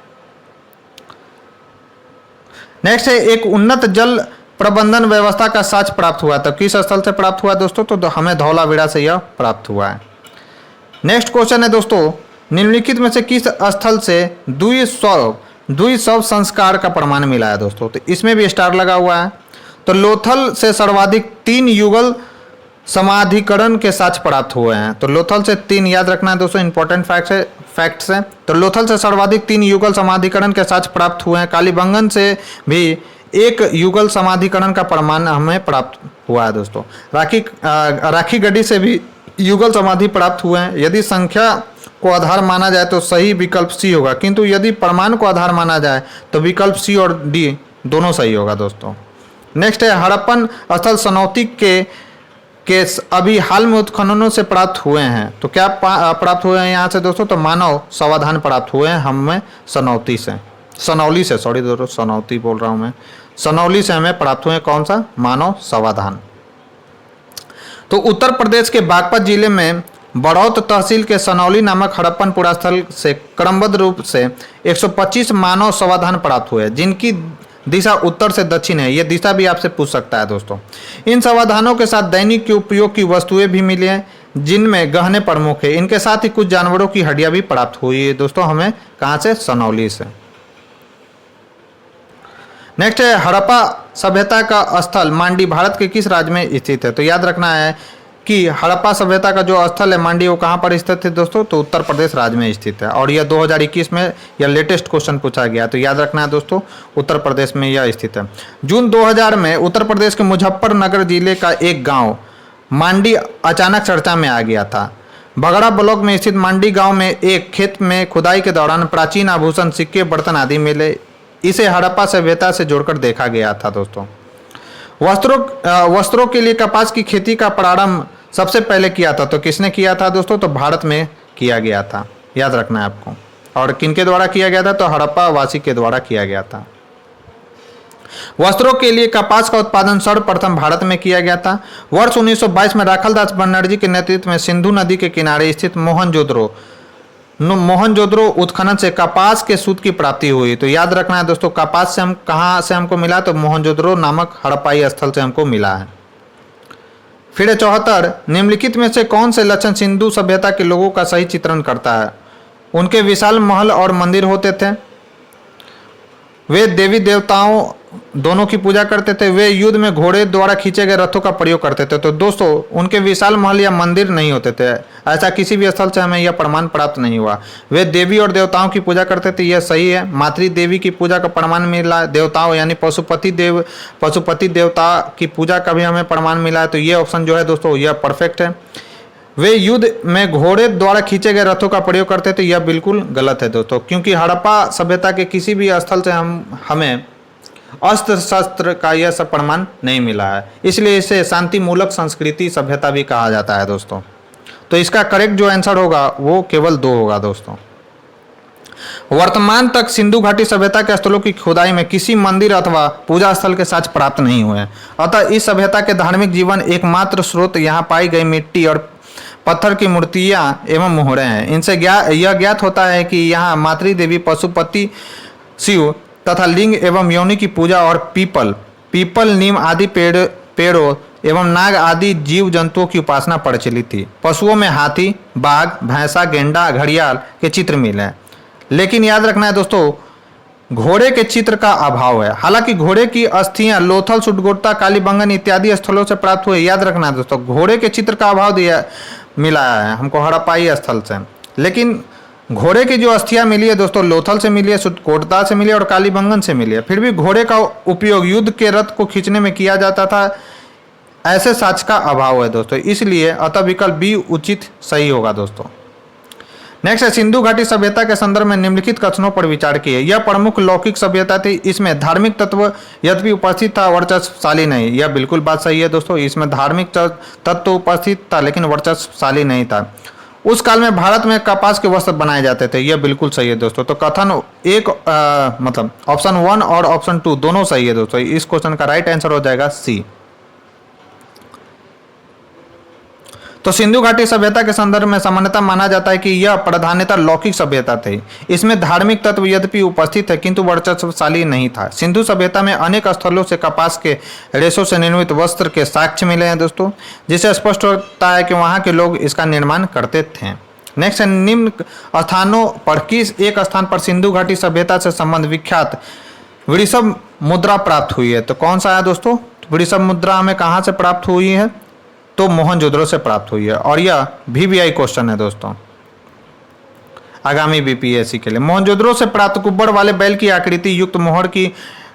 नेक्स्ट है, एक उन्नत जल प्रबंधन व्यवस्था का साक्ष्य प्राप्त हुआ, तो किस स्थल से प्राप्त हुआ दोस्तों, तो हमें धौलावीरा से यह प्राप्त हुआ है। नेक्स्ट क्वेश्चन है दोस्तों, निम्नलिखित में से किस स्थल से द्विशव संस्कार का प्रमाण मिला है दोस्तों, तो इसमें भी स्टार लगा हुआ है। तो लोथल से सर्वाधिक 3 युगल समाधिकरण के साक्ष्य प्राप्त हुए हैं, तो लोथल से 3, याद रखना है दोस्तों, इंपॉर्टेंट फैक्ट्स है। तो लोथल से सर्वाधिक 3 युगल समाधिकरण के साक्ष्य प्राप्त हुए हैं। कालीबंगन से भी 1 युगल समाधिकरण का प्रमाण हमें प्राप्त हुआ है दोस्तों। राखी गढ़ी से भी युगल समाधि प्राप्त हुए हैं। यदि संख्या को आधार माना जाए तो सही विकल्प सी होगा, किंतु यदि प्रमाण को आधार माना जाए तो विकल्प सी और डी दोनों सही होगा दोस्तों। नेक्स्ट है, हड़प्पन स्थल सनौती के अभी हाल में उत्खननों से प्राप्त हुए हैं, तो क्या प्राप्त हुए हैं यहाँ से दोस्तों, तो मानव समाधान प्राप्त हुए हैं हमें सनौली से, सॉरी दोस्तों, सनौती बोल रहा हूँ मैं, सनौली से हमें प्राप्त हुए कौन सा, मानव समाधान। तो उत्तर प्रदेश के बागपत जिले में बड़ौत तहसील के सनौली नामक हड़प्पन पुरास्थल से क्रमबद्ध रूप से 125 मानव समाधान प्राप्त हुए, जिनकी दिशा उत्तर से दक्षिण है। यह दिशा भी आपसे पूछ सकता है दोस्तों। इन समाधानों के साथ दैनिक उपयोग की वस्तुएं भी मिली हैं, जिनमें गहने प्रमुख है। इनके साथ ही कुछ जानवरों की हड्डियां भी प्राप्त हुई है दोस्तों, हमें कहां से, सनौली से। नेक्स्ट है, हड़प्पा सभ्यता का स्थल मांडी भारत के किस राज्य में स्थित है, तो याद रखना है कि हड़प्पा सभ्यता का जो स्थल है मांडी वो कहाँ पर स्थित है दोस्तों, तो उत्तर प्रदेश राज्य में स्थित है। और यह 2021 में यह लेटेस्ट क्वेश्चन पूछा गया, तो याद रखना है दोस्तों उत्तर प्रदेश में यह स्थित है। जून 2000 में उत्तर प्रदेश के मुजफ्फरनगर जिले का एक गांव मांडी अचानक चर्चा में आ गया था। बगड़ा ब्लॉक में स्थित मांडी गांव में एक खेत में खुदाई के दौरान प्राचीन आभूषण, सिक्के, बर्तन आदि मिले। इसे हड़प्पा सभ्यता से जोड़कर देखा गया था दोस्तों। वस्त्रों के लिए कपास की खेती का प्रारंभ सबसे पहले किया था, तो किसने किया था दोस्तों, तो भारत में किया गया था, याद रखना है आपको। और किनके द्वारा किया गया था, तो हड़प्पा वासी के द्वारा किया गया था। वस्त्रों के लिए कपास का उत्पादन सर्वप्रथम भारत में किया गया था। वर्ष 1922 में राखलदास बनर्जी के नेतृत्व में सिंधु नदी के किनारे स्थित मोहनजोदड़ो उत्खनन से कपास के सूत की प्राप्ति हुई। तो याद रखना है दोस्तों, कपास से हम कहाँ से हमको मिला, तो मोहनजोदड़ो नामक हड़प्पाई स्थल से हमको मिला है। फिर 74, निम्नलिखित में से कौन से लक्षण सिंधु सभ्यता के लोगों का सही चित्रण करता है, उनके विशाल महल और मंदिर होते थे, वे देवी देवताओं दोनों की पूजा करते थे, वे युद्ध में घोड़े द्वारा खींचे गए रथों का प्रयोग करते थे। तो दोस्तों उनके विशाल महल या मंदिर नहीं होते थे, ऐसा किसी भी स्थल से हमें यह प्रमाण प्राप्त नहीं हुआ। वे देवी और देवताओं की पूजा करते थे, यह सही है। मातृ देवी की पूजा का प्रमाण मिला, देवताओं यानी पशुपति देवता की पूजा का भी हमें प्रमाण मिला है, तो ये ऑप्शन जो है दोस्तों यह परफेक्ट है। वे युद्ध में घोड़े द्वारा खींचे गए रथों का प्रयोग करते थे, यह बिल्कुल गलत है दोस्तों, क्योंकि हड़प्पा सभ्यता के किसी भी स्थल से हमें अस्त्र शस्त्र का यह सब प्रमाण नहीं मिला है, इसलिए इसे शांतिमूलक संस्कृति सभ्यता भी कहा जाता है दोस्तों। तो इसका करेक्ट जो आंसर होगा वो केवल 2 होगा दोस्तों। वर्तमान तक सिंधु घाटी सभ्यता के स्थलों की खुदाई में किसी मंदिर अथवा पूजा स्थल के साक्ष्य प्राप्त नहीं हुए, अतः इस सभ्यता के धार्मिक जीवन एकमात्र स्रोत यहाँ पाई गई मिट्टी और पत्थर की मूर्तियां एवं मोहरे हैं। इनसे यह ज्ञात होता है कि यहाँ मातृ देवी, पशुपति शिव तथा लिंग एवं योनि की पूजा और पीपल, नीम आदि पेड़ों एवं नाग आदि जीव जंतुओं की उपासना प्रचलित थी। पशुओं में हाथी, बाघ, भैंसा, गेंडा, घड़ियाल के चित्र मिले, लेकिन याद रखना है दोस्तों घोड़े के चित्र का अभाव है। हालांकि घोड़े की अस्थियां लोथल, सुडगोट्टा, कालीबंगन इत्यादि स्थलों से प्राप्त हुए, याद रखना है दोस्तों घोड़े के चित्र का अभाव मिला है हमको हड़प्पाई स्थल से। लेकिन घोड़े की जो अस्थियां मिली है दोस्तों लोथल से मिली है, सुटकोटदा से मिली है और कालीबंगन से मिली है। फिर भी घोड़े का उपयोग युद्ध के रथ को खींचने में किया जाता था, ऐसे साक्ष्य का अभाव है दोस्तों, इसलिए अतः विकल्प बी उचित सही होगा दोस्तों। नेक्स्ट है सिंधु घाटी सभ्यता के संदर्भ में निम्नलिखित कथनों पर विचार किए। यह प्रमुख लौकिक सभ्यता थी, इसमें धार्मिक तत्व यद्यपि उपस्थित था, वर्चस्वशाली नहीं। यह बिल्कुल बात सही है दोस्तों, इसमें धार्मिक तत्व उपस्थित था लेकिन वर्चस्वशाली नहीं था। उस काल में भारत में कपास के वस्त्र बनाए जाते थे, यह बिल्कुल सही है दोस्तों। तो कथन एक मतलब ऑप्शन 1 और ऑप्शन 2 दोनों सही है दोस्तों। इस क्वेश्चन का राइट आंसर हो जाएगा सी। तो सिंधु घाटी सभ्यता के संदर्भ में सामान्यतः माना जाता है कि यह प्रधानतः लौकिक सभ्यता थी। इसमें धार्मिक तत्व यद्यपि उपस्थित है किंतु वर्चस्वशाली नहीं था। सिंधु सभ्यता में अनेक स्थलों से कपास के रेशों से निर्मित वस्त्र के साक्ष्य मिले हैं दोस्तों, जिससे स्पष्ट होता है कि वहाँ के लोग इसका निर्माण करते थे। नेक्स्ट है निम्न स्थानों पर किस एक स्थान पर सिंधु घाटी सभ्यता से संबंध विख्यात वृषभ मुद्रा प्राप्त हुई है। तो कौन सा है दोस्तों? वृषभ मुद्रा हमें कहाँ से प्राप्त हुई है? तो मोहनजोदड़ो से प्राप्त हुई है और यह VVI क्वेश्चन है दोस्तों आगामी BPSC के लिए। मोहनजोदड़ो से प्राप्त कुब्बड़ वाले बैल की आकृति युक्त मोहर की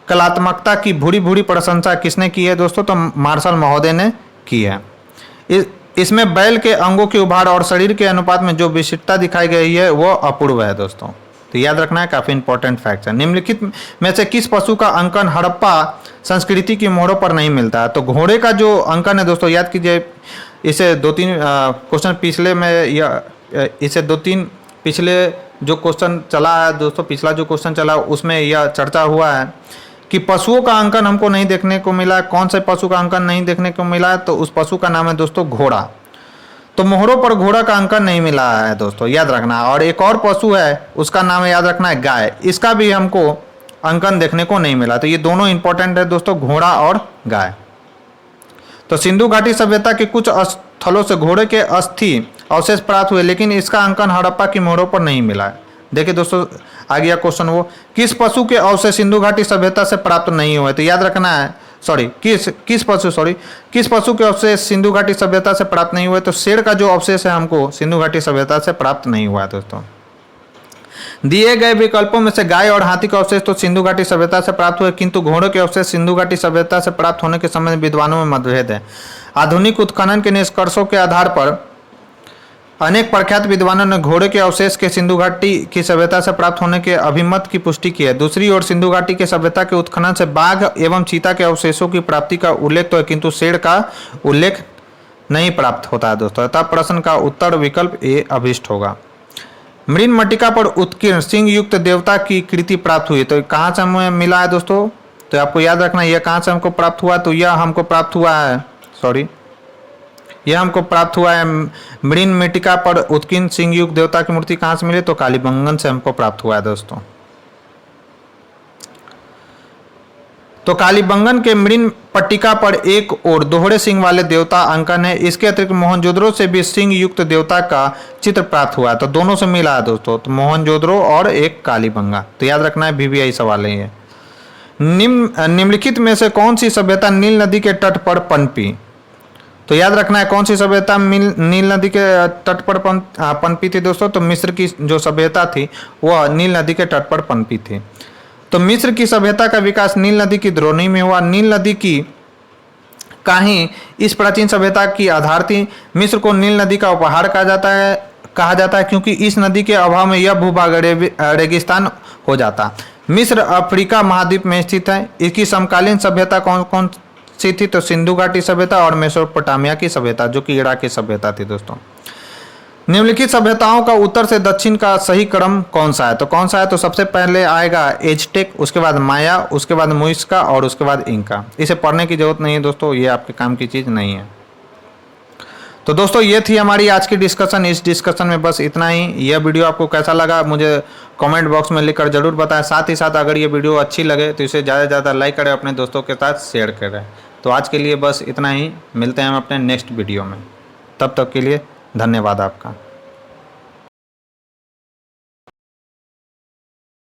कलात्मकता की भूरी भूरी प्रशंसा किसने की है दोस्तों? तो मार्शल महोदय ने की है। इसमें बैल के अंगों के उभार और शरीर के अनुपात में जो विशिष्टता दिखाई गई है वो अपूर्व है दोस्तों, तो याद रखना है, काफी इंपॉर्टेंट फैक्ट है। निम्नलिखित में से किस पशु का अंकन हड़प्पा संस्कृति की मोहरों पर नहीं मिलता है? तो घोड़े का जो अंकन है दोस्तों, याद कीजिए, इसे 2-3 क्वेश्चन पिछले में या इसे 2-3 पिछले जो क्वेश्चन चला है दोस्तों, पिछला जो क्वेश्चन चला उसमें यह चर्चा हुआ है कि पशुओं का अंकन हमको नहीं देखने को मिला। कौन से पशु का अंकन नहीं देखने को मिला? तो उस पशु का नाम है दोस्तों घोड़ा। तो मोहरों पर घोड़ा का अंकन नहीं मिला है दोस्तों, याद रखना। और एक और पशु है उसका नाम है, याद रखना है, गाय। इसका भी हमको अंकन देखने को नहीं मिला। तो ये दोनों इंपॉर्टेंट है दोस्तों, घोड़ा और गाय। तो सिंधु घाटी सभ्यता के कुछ स्थलों से घोड़े के अस्थि अवशेष प्राप्त हुए लेकिन इसका अंकन हड़प्पा की मोहरों पर नहीं मिला है। देखिए दोस्तों आ गया क्वेश्चन, वो किस पशु के अवशेष सिंधु घाटी सभ्यता से प्राप्त नहीं हुए? तो याद रखना है, किस पशु के अवशेष सिंधु घाटी सभ्यता से प्राप्त नहीं हुए? तो शेर का जो अवशेष है हमको सिंधु घाटी सभ्यता से प्राप्त नहीं हुआ है दोस्तों। दिए गए विकल्पों में से गाय और हाथी के अवशेष तो सिंधु घाटी सभ्यता से प्राप्त हुए किंतु घोड़ों के अवशेष सिंधु घाटी सभ्यता से प्राप्त होने के संबंध में विद्वानों में मतभेद है। आधुनिक उत्खनन के निष्कर्षों के आधार पर अनेक प्रख्यात विद्वानों ने घोड़े के अवशेष के सिंधु घाटी की सभ्यता से प्राप्त होने के अभिमत की पुष्टि की है। दूसरी ओर सिंधु घाटी के सभ्यता के उत्खनन से बाघ एवं चीता के अवशेषों की प्राप्ति का उल्लेख तो है किंतु शेर का उल्लेख नहीं प्राप्त होता है दोस्तों। अतः प्रश्न का उत्तर विकल्प ए अभिष्ट होगा। मृण मटिका पर उत्कीर्ण सिंह युक्त देवता की कृति प्राप्त हुई, तो कहाँ से हमें मिला है दोस्तों? तो आपको याद रखना यह कहाँ से हमको प्राप्त हुआ? तो यह हमको प्राप्त हुआ है यह हमको प्राप्त हुआ है मृण मटिका पर उत्कीर्ण सिंह युक्त देवता की मूर्ति कहाँ से मिली? तो कालीबंगन से हमको प्राप्त हुआ है दोस्तों। तो कालीबंगन के मृण पट्टिका पर एक और दोहरे सिंह वाले देवता अंकन है। इसके अतिरिक्त मोहनजोदड़ो से भी सिंह युक्त देवता का चित्र प्राप्त हुआ है। तो दोनों से मिला है दोस्तों, तो मोहनजोदड़ो और एक कालीबंगा। तो याद रखना है, VVI सवाल है ये। निम्नलिखित में से कौन सी सभ्यता नील नदी के तट पर पनपी? तो याद रखना है कौन सी सभ्यता नील नदी के तट पर पनपी थी दोस्तों? तो मिस्र की जो सभ्यता थी वह नील नदी के तट पर पनपी थी। तो मिस्र की सभ्यता का विकास नील नदी की द्रोणी में हुआ। नील नदी की कहीं इस प्राचीन सभ्यता की आधार थी। मिस्र को नील नदी का उपहार कहा जाता है क्योंकि इस नदी के अभाव में यह भूभाग रेगिस्तान हो जाता। मिस्र अफ्रीका महाद्वीप में स्थित है। इसकी समकालीन सभ्यता कौन कौन सी थी? तो सिंधु घाटी सभ्यता और मेसोपोटामिया की सभ्यता जो कि इराक की सभ्यता थी दोस्तों। निम्नलिखित सभ्यताओं का उत्तर से दक्षिण का सही क्रम कौन सा है? तो कौन सा है? तो सबसे पहले आएगा एज़टेक, उसके बाद माया, उसके बाद मुइस्का और उसके बाद इंका। इसे पढ़ने की जरूरत नहीं है दोस्तों, ये आपके काम की चीज़ नहीं है। तो दोस्तों ये थी हमारी आज की डिस्कशन। इस डिस्कशन में बस इतना ही। यह वीडियो आपको कैसा लगा मुझे कमेंट बॉक्स में लिखकर जरूर बताएं। साथ ही साथ अगर ये वीडियो अच्छी लगे तो इसे ज़्यादा से ज़्यादा लाइक करें, अपने दोस्तों के साथ शेयर करें। तो आज के लिए बस इतना ही, मिलते हैं हम अपने नेक्स्ट वीडियो में। तब तक के लिए धन्यवाद आपका।